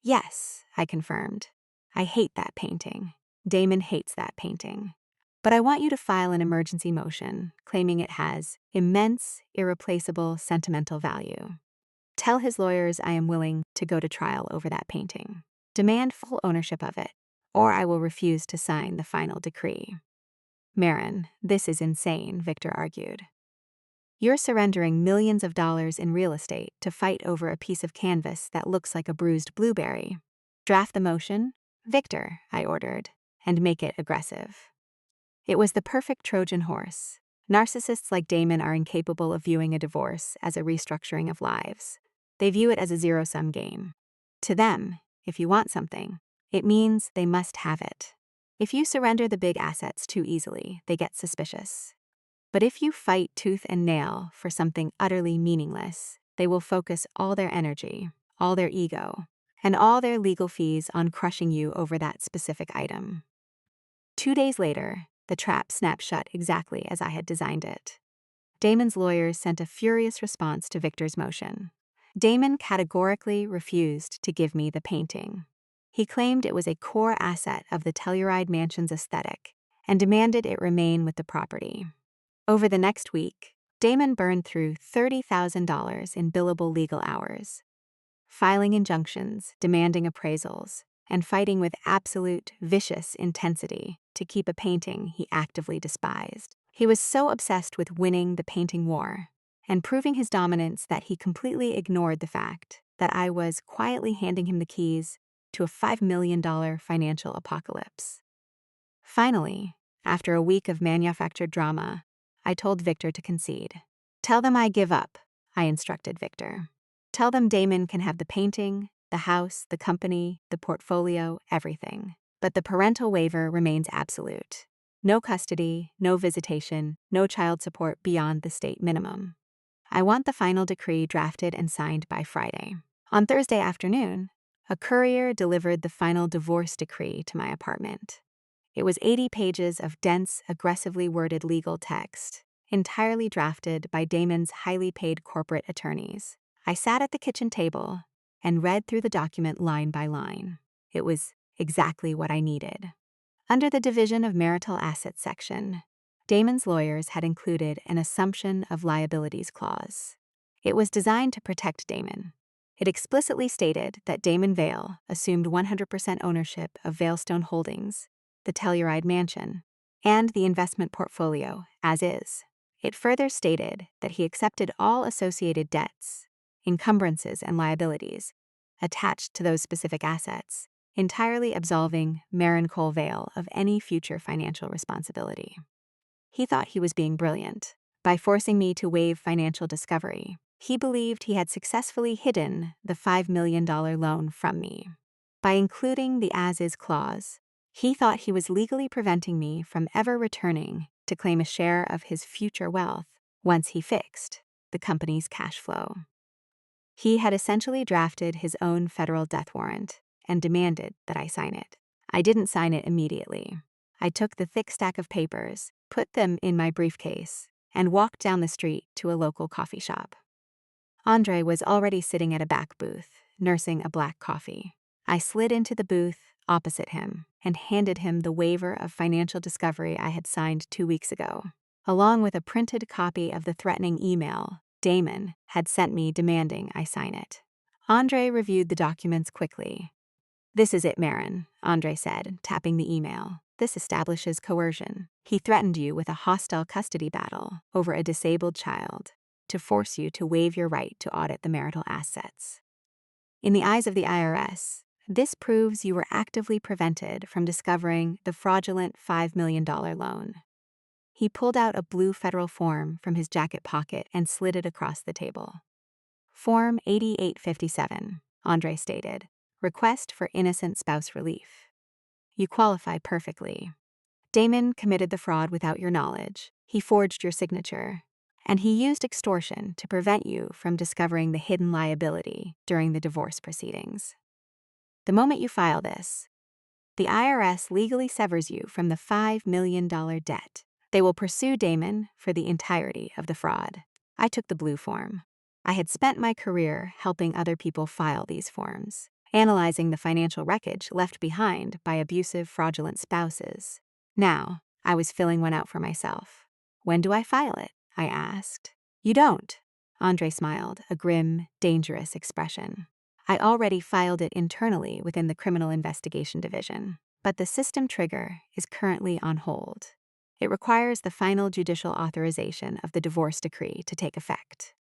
Yes, I confirmed. I hate that painting. Damon hates that painting. But I want you to file an emergency motion, claiming it has immense, irreplaceable sentimental value. Tell his lawyers I am willing to go to trial over that painting. Demand full ownership of it, or I will refuse to sign the final decree. Maren, this is insane, Victor argued. You're surrendering millions of dollars in real estate to fight over a piece of canvas that looks like a bruised blueberry. Draft the motion, Victor, I ordered, and make it aggressive. It was the perfect Trojan horse. Narcissists like Damon are incapable of viewing a divorce as a restructuring of lives. They view it as a zero-sum game. To them, if you want something, it means they must have it. If you surrender the big assets too easily, they get suspicious. But if you fight tooth and nail for something utterly meaningless, they will focus all their energy, all their ego, and all their legal fees on crushing you over that specific item. 2 days later, the trap snapped shut exactly as I had designed it. Damon's lawyers sent a furious response to Victor's motion. Damon categorically refused to give me the painting. He claimed it was a core asset of the Telluride Mansion's aesthetic and demanded it remain with the property. Over the next week, Damon burned through $30,000 in billable legal hours, filing injunctions, demanding appraisals, and fighting with absolute, vicious intensity to keep a painting he actively despised. He was so obsessed with winning the painting war and proving his dominance that he completely ignored the fact that I was quietly handing him the keys to a $5 million financial apocalypse. Finally, after a week of manufactured drama, I told Victor to concede. Tell them I give up, I instructed Victor. Tell them Damon can have the painting, the house, the company, the portfolio, everything. But the parental waiver remains absolute. No custody, no visitation, no child support beyond the state minimum. I want the final decree drafted and signed by Friday. On Thursday afternoon, a courier delivered the final divorce decree to my apartment. It was 80 pages of dense, aggressively worded legal text, entirely drafted by Damon's highly paid corporate attorneys. I sat at the kitchen table and read through the document line by line. It was exactly what I needed. Under the Division of Marital Assets section, Damon's lawyers had included an assumption of liabilities clause. It was designed to protect Damon. It explicitly stated that Damon Vale assumed 100% ownership of ValeStone Holdings, the Telluride Mansion, and the investment portfolio as is. It further stated that he accepted all associated debts, encumbrances, and liabilities attached to those specific assets, entirely absolving Maren Cole Vale of any future financial responsibility. He thought he was being brilliant. By forcing me to waive financial discovery, he believed he had successfully hidden the $5 million loan from me. By including the as-is clause, he thought he was legally preventing me from ever returning to claim a share of his future wealth once he fixed the company's cash flow. He had essentially drafted his own federal death warrant and demanded that I sign it. I didn't sign it immediately. I took the thick stack of papers, put them in my briefcase, and walked down the street to a local coffee shop. Andre was already sitting at a back booth, nursing a black coffee. I slid into the booth opposite him and handed him the waiver of financial discovery I had signed 2 weeks ago, along with a printed copy of the threatening email Damon had sent me demanding I sign it. Andre reviewed the documents quickly. "This is it, Maren," Andre said, tapping the email. "This establishes coercion. He threatened you with a hostile custody battle over a disabled child to force you to waive your right to audit the marital assets. In the eyes of the IRS, this proves you were actively prevented from discovering the fraudulent $5 million loan." He pulled out a blue federal form from his jacket pocket and slid it across the table. "Form 8857, Andre stated. "Request for innocent spouse relief. You qualify perfectly. Damon committed the fraud without your knowledge. He forged your signature. And he used extortion to prevent you from discovering the hidden liability during the divorce proceedings. The moment you file this, the IRS legally severs you from the $5 million debt. They will pursue Damon for the entirety of the fraud." I took the blue form. I had spent my career helping other people file these forms. analyzing the financial wreckage left behind by abusive, fraudulent spouses. Now, I was filling one out for myself. When do I file it? I asked. You don't. Andre smiled, a grim, dangerous expression. I already filed it internally within the Criminal Investigation Division, but the system trigger is currently on hold. It requires the final judicial authorization of the divorce decree to take effect.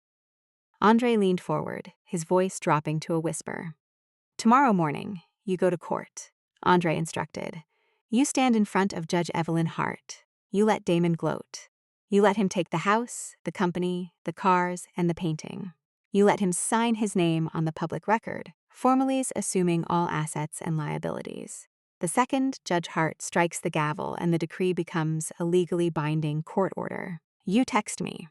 Andre leaned forward, his voice dropping to a whisper. Tomorrow morning, you go to court, Andre instructed. You stand in front of Judge Evelyn Hart. You let Damon gloat. You let him take the house, the company, the cars, and the painting. You let him sign his name on the public record, formally assuming all assets and liabilities. The second Judge Hart strikes the gavel and the decree becomes a legally binding court order, you text me.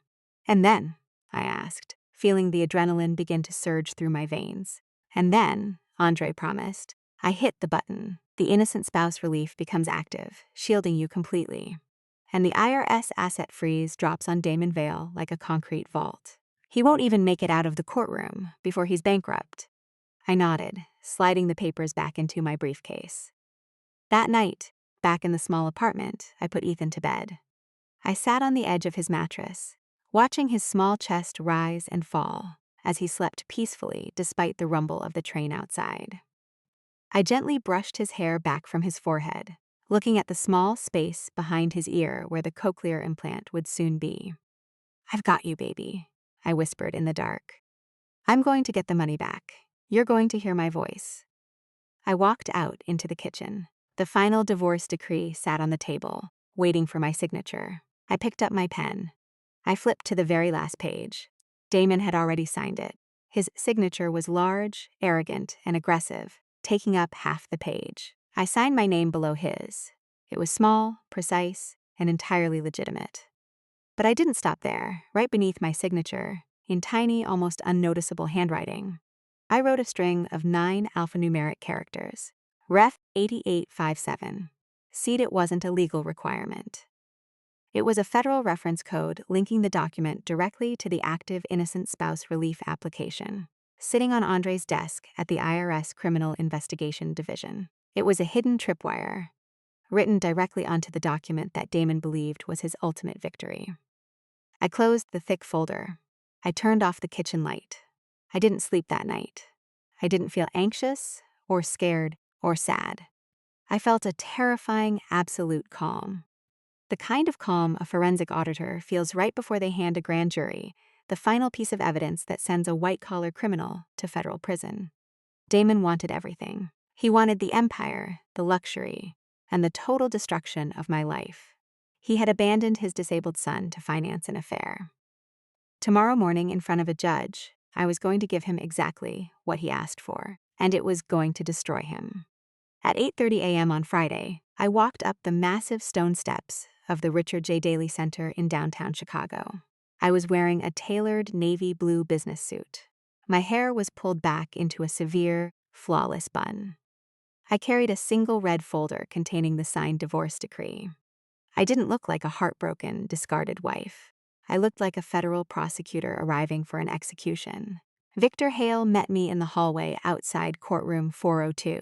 And then, I asked, feeling the adrenaline begin to surge through my veins. And then, Andre promised, I hit the button. The innocent spouse relief becomes active, shielding you completely. And the IRS asset freeze drops on Damon Vale like a concrete vault. He won't even make it out of the courtroom before he's bankrupt. I nodded, sliding the papers back into my briefcase. That night, back in the small apartment, I put Ethan to bed. I sat on the edge of his mattress, watching his small chest rise and fall as he slept peacefully despite the rumble of the train outside. I gently brushed his hair back from his forehead, looking at the small space behind his ear where the cochlear implant would soon be. I've got you, baby, I whispered in the dark. I'm going to get the money back. You're going to hear my voice. I walked out into the kitchen. The final divorce decree sat on the table, waiting for my signature. I picked up my pen. I flipped to the very last page. Damon had already signed it. His signature was large, arrogant, and aggressive, taking up half the page. I signed my name below his. It was small, precise, and entirely legitimate. But I didn't stop there. Right beneath my signature, in tiny, almost unnoticeable handwriting, I wrote a string of 9 alphanumeric characters. Ref 8857. See, it wasn't a legal requirement. It was a federal reference code linking the document directly to the active innocent spouse relief application, sitting on Andre's desk at the IRS Criminal Investigation Division. It was a hidden tripwire, written directly onto the document that Damon believed was his ultimate victory. I closed the thick folder. I turned off the kitchen light. I didn't sleep that night. I didn't feel anxious or scared or sad. I felt a terrifying, absolute calm. The kind of calm a forensic auditor feels right before they hand a grand jury the final piece of evidence that sends a white-collar criminal to federal prison. Damon wanted everything. He wanted the empire, the luxury, and the total destruction of my life. He had abandoned his disabled son to finance an affair. Tomorrow morning, in front of a judge, I was going to give him exactly what he asked for, and it was going to destroy him. At 8:30 a.m. on Friday, I walked up the massive stone steps of the Richard J. Daley Center in downtown Chicago. I was wearing a tailored navy blue business suit. My hair was pulled back into a severe, flawless bun. I carried a single red folder containing the signed divorce decree. I didn't look like a heartbroken, discarded wife. I looked like a federal prosecutor arriving for an execution. Victor Hale met me in the hallway outside courtroom 402.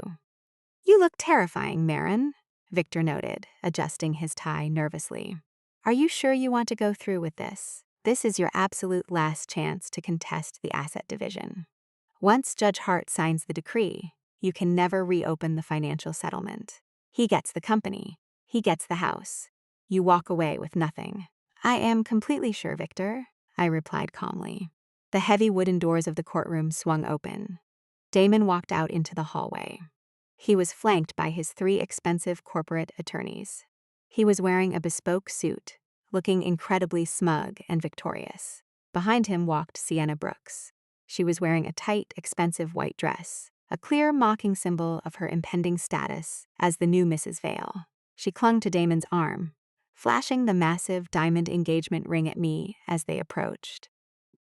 You look terrifying, Maren, Victor noted, adjusting his tie nervously. Are you sure you want to go through with this? This is your absolute last chance to contest the asset division. Once Judge Hart signs the decree, you can never reopen the financial settlement. He gets the company. He gets the house. You walk away with nothing. I am completely sure, Victor, I replied calmly. The heavy wooden doors of the courtroom swung open. Damon walked out into the hallway. He was flanked by his 3 expensive corporate attorneys. He was wearing a bespoke suit, looking incredibly smug and victorious. Behind him walked Sienna Brooks. She was wearing a tight, expensive white dress, a clear mocking symbol of her impending status as the new Mrs. Vale. She clung to Damon's arm, flashing the massive diamond engagement ring at me as they approached.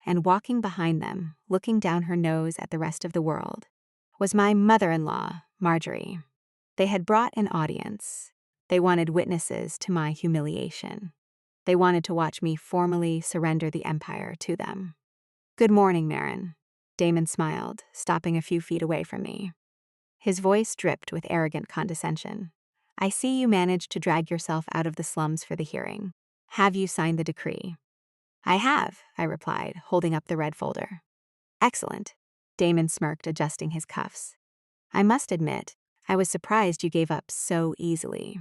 And walking behind them, looking down her nose at the rest of the world, was my mother-in-law, Marjorie. They had brought an audience. They wanted witnesses to my humiliation. They wanted to watch me formally surrender the empire to them. Good morning, Maren. Damon smiled, stopping a few feet away from me. His voice dripped with arrogant condescension. I see you managed to drag yourself out of the slums for the hearing. Have you signed the decree? I have, I replied, holding up the red folder. Excellent. Damon smirked, adjusting his cuffs. I must admit, I was surprised you gave up so easily.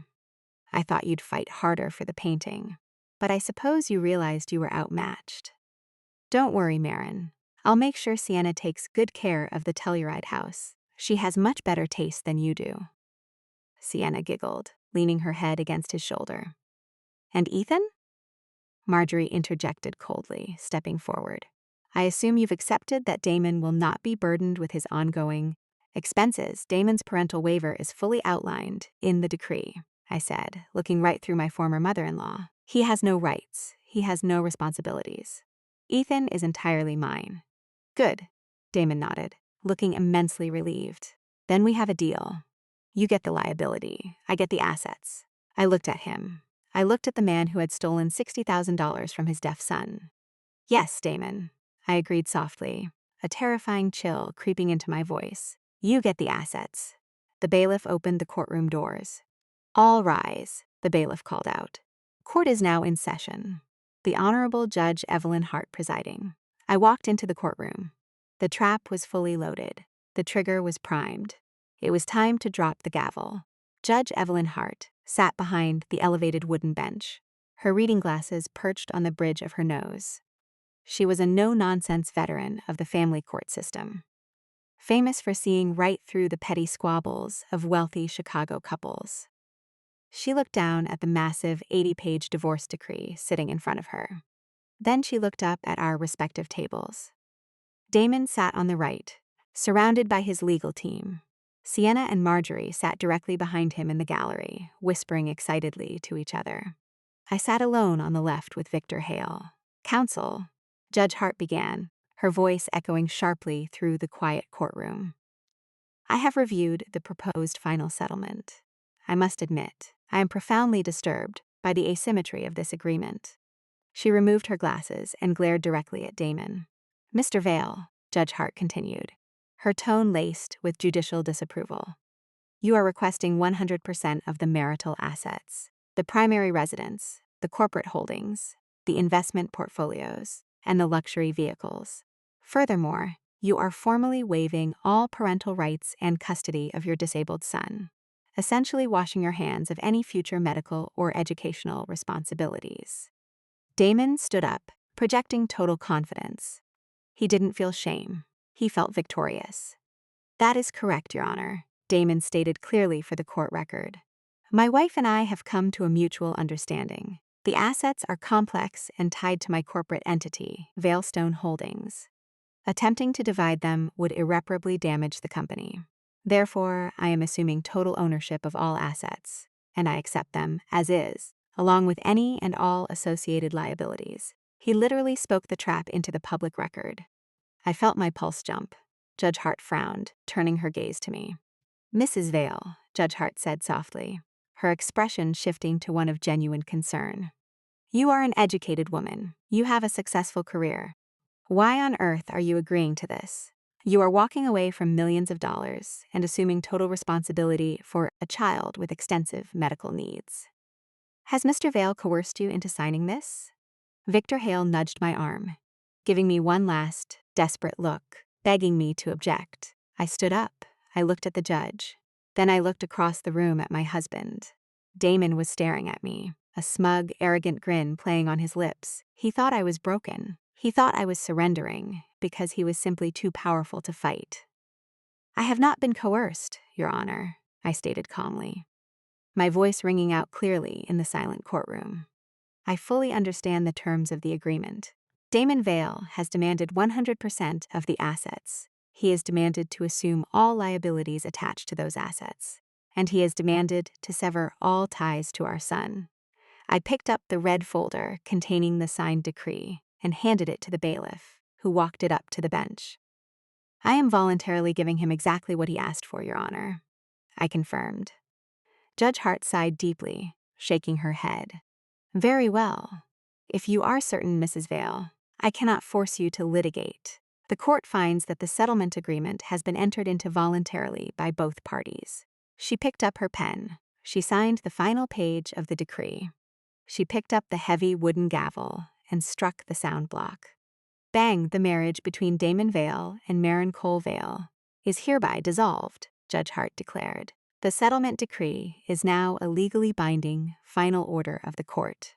I thought you'd fight harder for the painting. But I suppose you realized you were outmatched. Don't worry, Maren. I'll make sure Sienna takes good care of the Telluride house. She has much better taste than you do. Sienna giggled, leaning her head against his shoulder. And Ethan? Marjorie interjected coldly, stepping forward. I assume you've accepted that Damon will not be burdened with his ongoing expenses. Damon's parental waiver is fully outlined in the decree, I said, looking right through my former mother-in-law. He has no rights. He has no responsibilities. Ethan is entirely mine. Good, Damon nodded, looking immensely relieved. Then we have a deal. You get the liability. I get the assets. I looked at him. I looked at the man who had stolen $60,000 from his deaf son. Yes, Damon, I agreed softly, a terrifying chill creeping into my voice. You get the assets. The bailiff opened the courtroom doors. All rise, the bailiff called out. Court is now in session. The Honorable Judge Evelyn Hart presiding. I walked into the courtroom. The trap was fully loaded. The trigger was primed. It was time to drop the gavel. Judge Evelyn Hart sat behind the elevated wooden bench, her reading glasses perched on the bridge of her nose. She was a no-nonsense veteran of the family court system, famous for seeing right through the petty squabbles of wealthy Chicago couples. She looked down at the massive 80-page divorce decree sitting in front of her. Then she looked up at our respective tables. Damon sat on the right, surrounded by his legal team. Sienna and Marjorie sat directly behind him in the gallery, whispering excitedly to each other. I sat alone on the left with Victor Hale. Counsel, Judge Hart began, her voice echoing sharply through the quiet courtroom. I have reviewed the proposed final settlement. I must admit, I am profoundly disturbed by the asymmetry of this agreement. She removed her glasses and glared directly at Damon. Mr. Vale, Judge Hart continued, her tone laced with judicial disapproval. You are requesting 100% of the marital assets, the primary residence, the corporate holdings, the investment portfolios, and the luxury vehicles. Furthermore, you are formally waiving all parental rights and custody of your disabled son, essentially washing your hands of any future medical or educational responsibilities. Damon stood up, projecting total confidence. He didn't feel shame. He felt victorious. That is correct, Your Honor, Damon stated clearly for the court record. My wife and I have come to a mutual understanding. The assets are complex and tied to my corporate entity, ValeStone Holdings. Attempting to divide them would irreparably damage the company. Therefore, I am assuming total ownership of all assets, and I accept them as is, along with any and all associated liabilities. He literally spoke the trap into the public record. I felt my pulse jump. Judge Hart frowned, turning her gaze to me. Mrs. Vale, Judge Hart said softly, her expression shifting to one of genuine concern. You are an educated woman. You have a successful career. Why on earth are you agreeing to this? You are walking away from millions of dollars and assuming total responsibility for a child with extensive medical needs. Has Mr. Vale coerced you into signing this? Victor Hale nudged my arm, giving me one last, desperate look, begging me to object. I stood up. I looked at the judge. Then I looked across the room at my husband. Damon was staring at me, a smug, arrogant grin playing on his lips. He thought I was broken. He thought I was surrendering because he was simply too powerful to fight. I have not been coerced, Your Honor, I stated calmly, my voice ringing out clearly in the silent courtroom. I fully understand the terms of the agreement. Damon Vale has demanded 100% of the assets. He has demanded to assume all liabilities attached to those assets. And he has demanded to sever all ties to our son. I picked up the red folder containing the signed decree and handed it to the bailiff, who walked it up to the bench. I am voluntarily giving him exactly what he asked for, Your Honor, I confirmed. Judge Hart sighed deeply, shaking her head. Very well. If you are certain, Mrs. Vale, I cannot force you to litigate. The court finds that the settlement agreement has been entered into voluntarily by both parties. She picked up her pen. She signed the final page of the decree. She picked up the heavy wooden gavel and struck the sound block. Bang, the marriage between Damon Vale and Maren Cole Vale is hereby dissolved, Judge Hart declared. The settlement decree is now a legally binding final order of the court.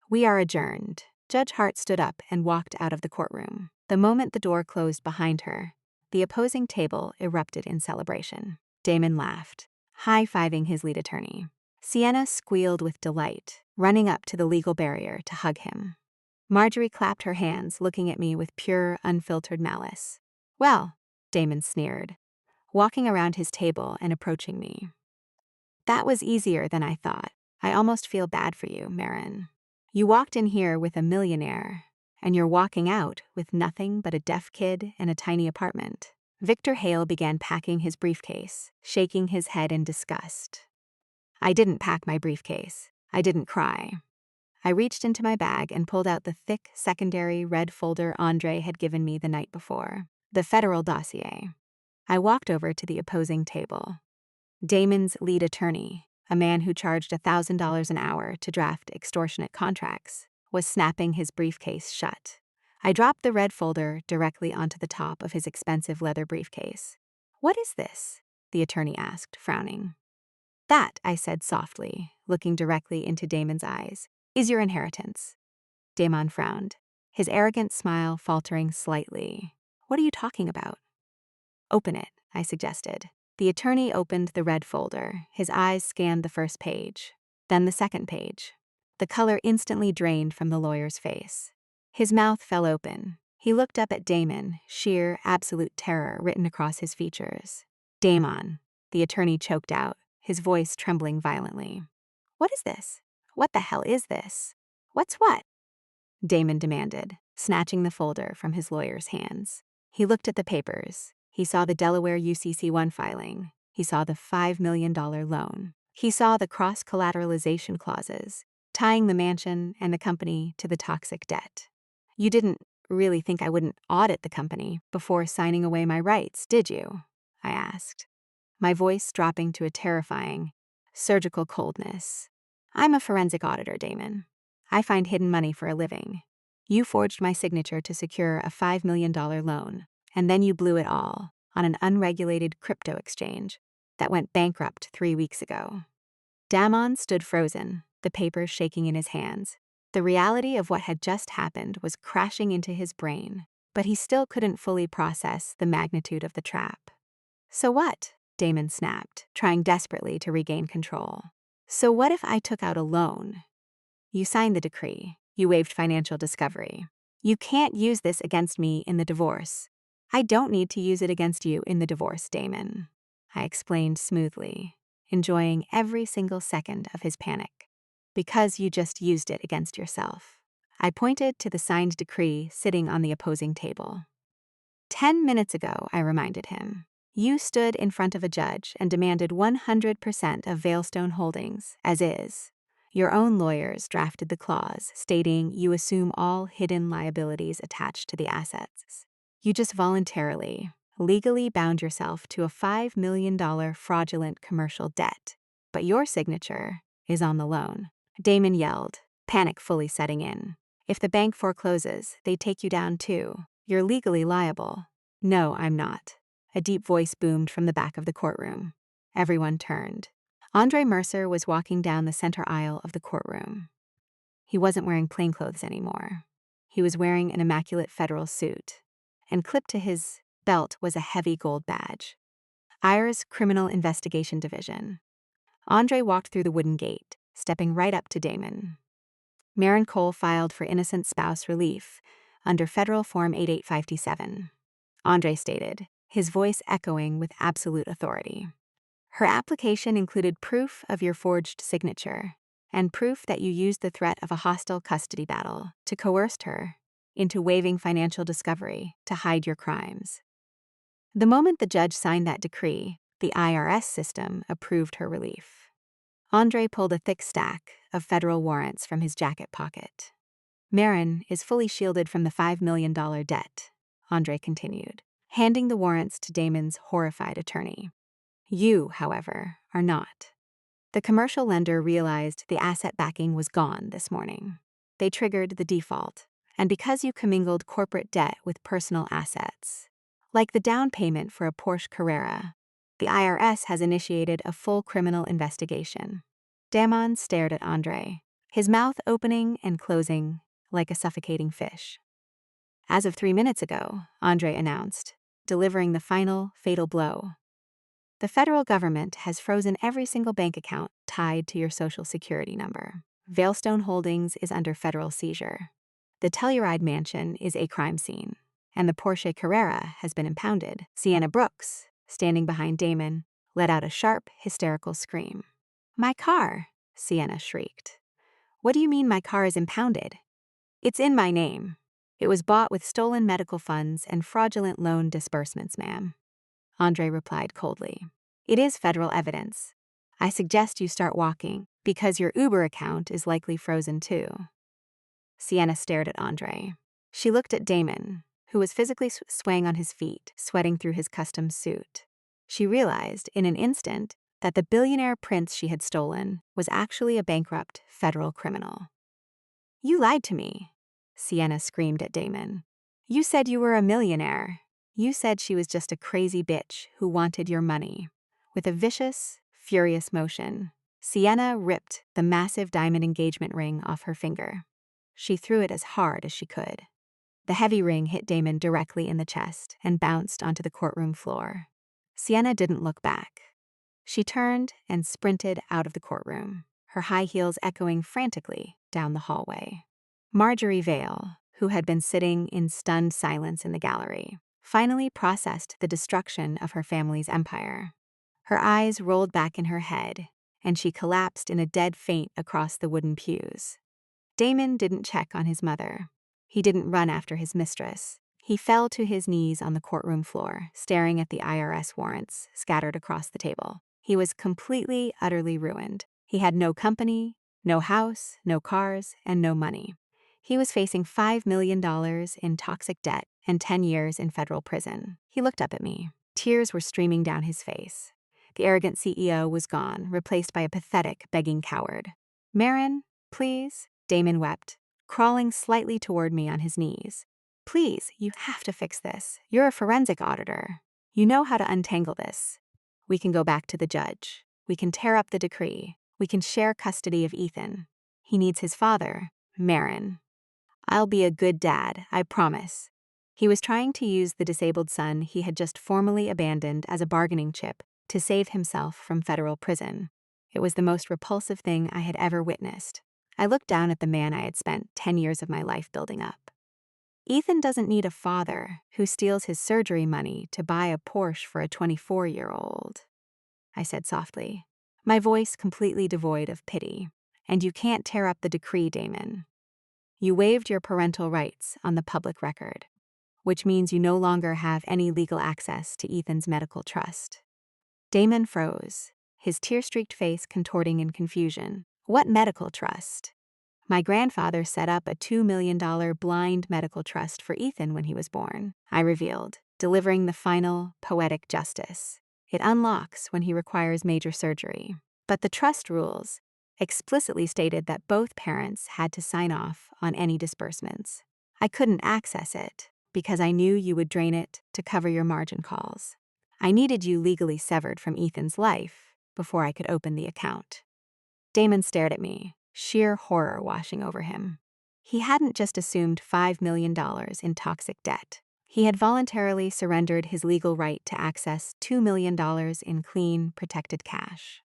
We are adjourned. Judge Hart stood up and walked out of the courtroom. The moment the door closed behind her, the opposing table erupted in celebration. Damon laughed, high-fiving his lead attorney. Sienna squealed with delight, running up to the legal barrier to hug him. Marjorie clapped her hands, looking at me with pure, unfiltered malice. Well, Damon sneered, walking around his table and approaching me. That was easier than I thought. I almost feel bad for you, Maren. You walked in here with a millionaire, and you're walking out with nothing but a deaf kid and a tiny apartment. Victor Hale began packing his briefcase, shaking his head in disgust. I didn't pack my briefcase. I didn't cry. I reached into my bag and pulled out the thick secondary red folder Andre had given me the night before, the federal dossier. I walked over to the opposing table. Damon's lead attorney, a man who charged $1,000 an hour to draft extortionate contracts, was snapping his briefcase shut. I dropped the red folder directly onto the top of his expensive leather briefcase. What is this? The attorney asked, frowning. That, I said softly, looking directly into Damon's eyes, is your inheritance. Damon frowned, his arrogant smile faltering slightly. What are you talking about? Open it, I suggested. The attorney opened the red folder. His eyes scanned the first page, then the second page. The color instantly drained from the lawyer's face. His mouth fell open. He looked up at Damon, sheer, absolute terror written across his features. Damon, the attorney choked out, his voice trembling violently. What is this? What the hell is this? What's what? Damon demanded, snatching the folder from his lawyer's hands. He looked at the papers. He saw the Delaware UCC1 filing. He saw the $5 million loan. He saw the cross-collateralization clauses, tying the mansion and the company to the toxic debt. You didn't really think I wouldn't audit the company before signing away my rights, did you? I asked, my voice dropping to a terrifying, surgical coldness. I'm a forensic auditor, Damon. I find hidden money for a living. You forged my signature to secure a $5 million loan, and then you blew it all on an unregulated crypto exchange that went bankrupt 3 weeks ago. Damon stood frozen, the papers shaking in his hands. The reality of what had just happened was crashing into his brain, but he still couldn't fully process the magnitude of the trap. So what? Damon snapped, trying desperately to regain control. So what if I took out a loan? You signed the decree. You waived financial discovery. You can't use this against me in the divorce. I don't need to use it against you in the divorce, Damon. I explained smoothly, enjoying every single second of his panic. Because you just used it against yourself. I pointed to the signed decree sitting on the opposing table. 10 minutes ago, I reminded him, you stood in front of a judge and demanded 100% of ValeStone Holdings, as is. Your own lawyers drafted the clause stating you assume all hidden liabilities attached to the assets. You just voluntarily, legally bound yourself to a $5 million fraudulent commercial debt, but your signature is on the loan. Damon yelled, panic fully setting in. If the bank forecloses, they take you down too. You're legally liable. No, I'm not. A deep voice boomed from the back of the courtroom. Everyone turned. Andre Mercer was walking down the center aisle of the courtroom. He wasn't wearing plainclothes anymore. He was wearing an immaculate federal suit, and clipped to his belt was a heavy gold badge. IRS Criminal Investigation Division. Andre walked through the wooden gate, stepping right up to Damon. Maren Cole filed for innocent spouse relief under Federal Form 88527. Andre stated, his voice echoing with absolute authority. Her application included proof of your forged signature and proof that you used the threat of a hostile custody battle to coerce her into waiving financial discovery to hide your crimes. The moment the judge signed that decree, the IRS system approved her relief. Andre pulled a thick stack of federal warrants from his jacket pocket. Maren is fully shielded from the $5 million debt. Andre continued, handing the warrants to Damon's horrified attorney. You, however, are not. The commercial lender realized the asset backing was gone this morning. They triggered the default, and because you commingled corporate debt with personal assets, like the down payment for a Porsche Carrera, the IRS has initiated a full criminal investigation. Damon stared at Andre, his mouth opening and closing like a suffocating fish. As of 3 minutes ago, Andre announced, delivering the final, fatal blow. The federal government has frozen every single bank account tied to your social security number. ValeStone Holdings is under federal seizure. The Telluride mansion is a crime scene, and the Porsche Carrera has been impounded. Sienna Brooks, standing behind Damon, let out a sharp, hysterical scream. My car, Sienna shrieked. What do you mean my car is impounded? It's in my name. It was bought with stolen medical funds and fraudulent loan disbursements, ma'am. Andre replied coldly. It is federal evidence. I suggest you start walking, because your Uber account is likely frozen too. Sienna stared at Andre. She looked at Damon, who was physically swaying on his feet, sweating through his custom suit. She realized, in an instant, that the billionaire prince she had stolen was actually a bankrupt federal criminal. You lied to me, Sienna screamed at Damon. You said you were a millionaire. You said she was just a crazy bitch who wanted your money. With a vicious, furious motion, Sienna ripped the massive diamond engagement ring off her finger. She threw it as hard as she could. The heavy ring hit Damon directly in the chest and bounced onto the courtroom floor. Sienna didn't look back. She turned and sprinted out of the courtroom, her high heels echoing frantically down the hallway. Marjorie Vale, who had been sitting in stunned silence in the gallery, finally processed the destruction of her family's empire. Her eyes rolled back in her head, and she collapsed in a dead faint across the wooden pews. Damon didn't check on his mother. He didn't run after his mistress. He fell to his knees on the courtroom floor, staring at the IRS warrants scattered across the table. He was completely, utterly ruined. He had no company, no house, no cars, and no money. He was facing $5 million in toxic debt and 10 years in federal prison. He looked up at me. Tears were streaming down his face. The arrogant CEO was gone, replaced by a pathetic, begging coward. Maren, please, Damon wept, crawling slightly toward me on his knees. Please, you have to fix this. You're a forensic auditor. You know how to untangle this. We can go back to the judge. We can tear up the decree. We can share custody of Ethan. He needs his father, Maren. I'll be a good dad, I promise. He was trying to use the disabled son he had just formally abandoned as a bargaining chip to save himself from federal prison. It was the most repulsive thing I had ever witnessed. I looked down at the man I had spent 10 years of my life building up. Ethan doesn't need a father who steals his surgery money to buy a Porsche for a 24-year-old, I said softly, my voice completely devoid of pity. And you can't tear up the decree, Damon. You waived your parental rights on the public record, which means you no longer have any legal access to Ethan's medical trust. Damon froze, his tear-streaked face contorting in confusion. What medical trust? My grandfather set up a $2 million blind medical trust for Ethan when he was born, I revealed, delivering the final, poetic justice. It unlocks when he requires major surgery. But the trust rules explicitly stated that both parents had to sign off on any disbursements. I couldn't access it because I knew you would drain it to cover your margin calls. I needed you legally severed from Ethan's life before I could open the account. Damon stared at me, sheer horror washing over him. He hadn't just assumed $5 million in toxic debt. He had voluntarily surrendered his legal right to access $2 million in clean, protected cash.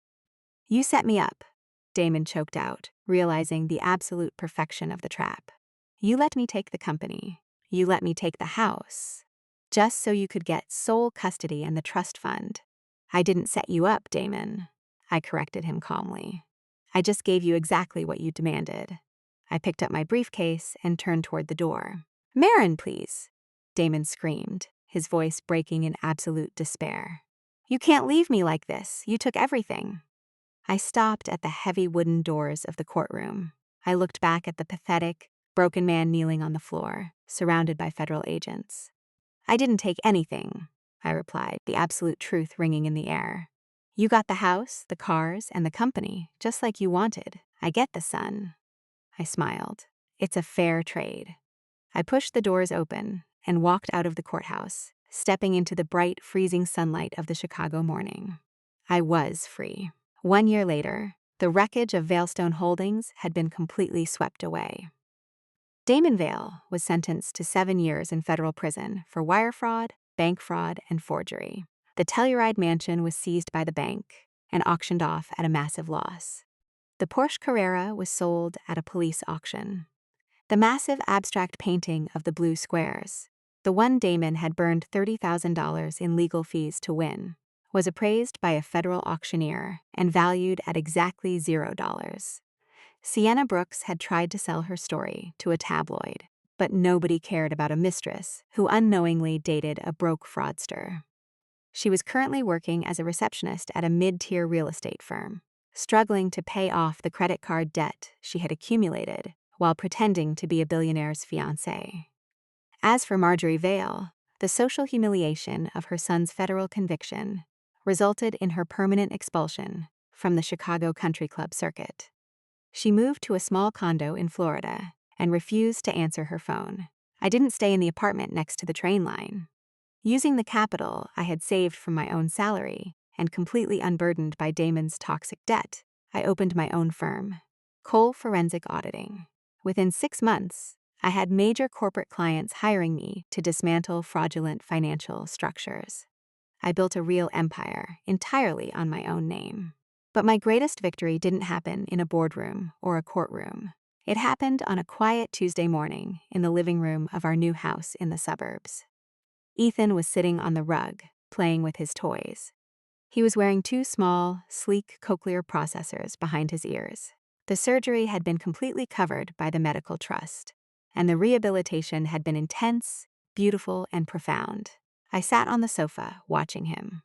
You set me up, Damon choked out, realizing the absolute perfection of the trap. You let me take the company. You let me take the house. Just so you could get sole custody and the trust fund. I didn't set you up, Damon. I corrected him calmly. I just gave you exactly what you demanded. I picked up my briefcase and turned toward the door. Maren, please, Damon screamed, his voice breaking in absolute despair. You can't leave me like this. You took everything. I stopped at the heavy wooden doors of the courtroom. I looked back at the pathetic, broken man kneeling on the floor, surrounded by federal agents. "I didn't take anything," I replied, the absolute truth ringing in the air. "You got the house, the cars, and the company, just like you wanted. I get the son." I smiled. "It's a fair trade." I pushed the doors open and walked out of the courthouse, stepping into the bright, freezing sunlight of the Chicago morning. I was free. 1 year later, the wreckage of ValeStone Holdings had been completely swept away. Damon Vale was sentenced to 7 years in federal prison for wire fraud, bank fraud, and forgery. The Telluride mansion was seized by the bank and auctioned off at a massive loss. The Porsche Carrera was sold at a police auction. The massive abstract painting of the blue squares, the one Damon had burned $30,000 in legal fees to win, was appraised by a federal auctioneer and valued at exactly $0. Sienna Brooks had tried to sell her story to a tabloid, but nobody cared about a mistress who unknowingly dated a broke fraudster. She was currently working as a receptionist at a mid-tier real estate firm, struggling to pay off the credit card debt she had accumulated while pretending to be a billionaire's fiancé. As for Marjorie Vale, the social humiliation of her son's federal conviction resulted in her permanent expulsion from the Chicago Country Club circuit. She moved to a small condo in Florida and refused to answer her phone. I didn't stay in the apartment next to the train line. Using the capital I had saved from my own salary and completely unburdened by Damon's toxic debt, I opened my own firm, Cole Forensic Auditing. Within 6 months, I had major corporate clients hiring me to dismantle fraudulent financial structures. I built a real empire entirely on my own name. But my greatest victory didn't happen in a boardroom or a courtroom. It happened on a quiet Tuesday morning in the living room of our new house in the suburbs. Ethan was sitting on the rug, playing with his toys. He was wearing 2 small, sleek cochlear processors behind his ears. The surgery had been completely covered by the medical trust, and the rehabilitation had been intense, beautiful, and profound. I sat on the sofa, watching him.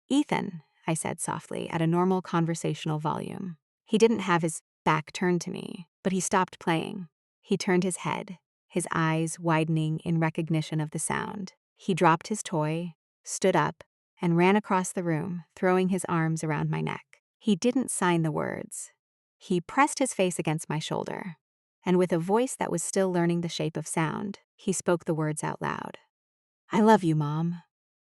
"Ethan," I said softly at a normal conversational volume. He didn't have his back turned to me, but he stopped playing. He turned his head, his eyes widening in recognition of the sound. He dropped his toy, stood up, and ran across the room, throwing his arms around my neck. He didn't sign the words. He pressed his face against my shoulder, and with a voice that was still learning the shape of sound, he spoke the words out loud. "I love you, Mom."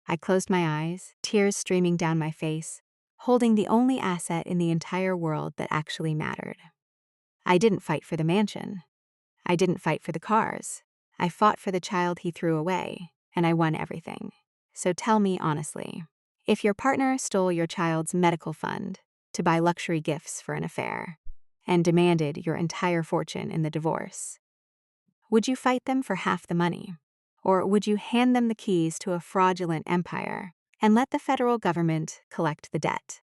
I closed my eyes, tears streaming down my face, holding the only asset in the entire world that actually mattered. I didn't fight for the mansion. I didn't fight for the cars. I fought for the child he threw away, and I won everything. So tell me honestly, if your partner stole your child's medical fund to buy luxury gifts for an affair and demanded your entire fortune in the divorce, would you fight them for half the money? Or would you hand them the keys to a fraudulent empire and let the federal government collect the debt?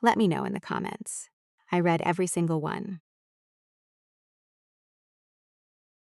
Let me know in the comments. I read every single one.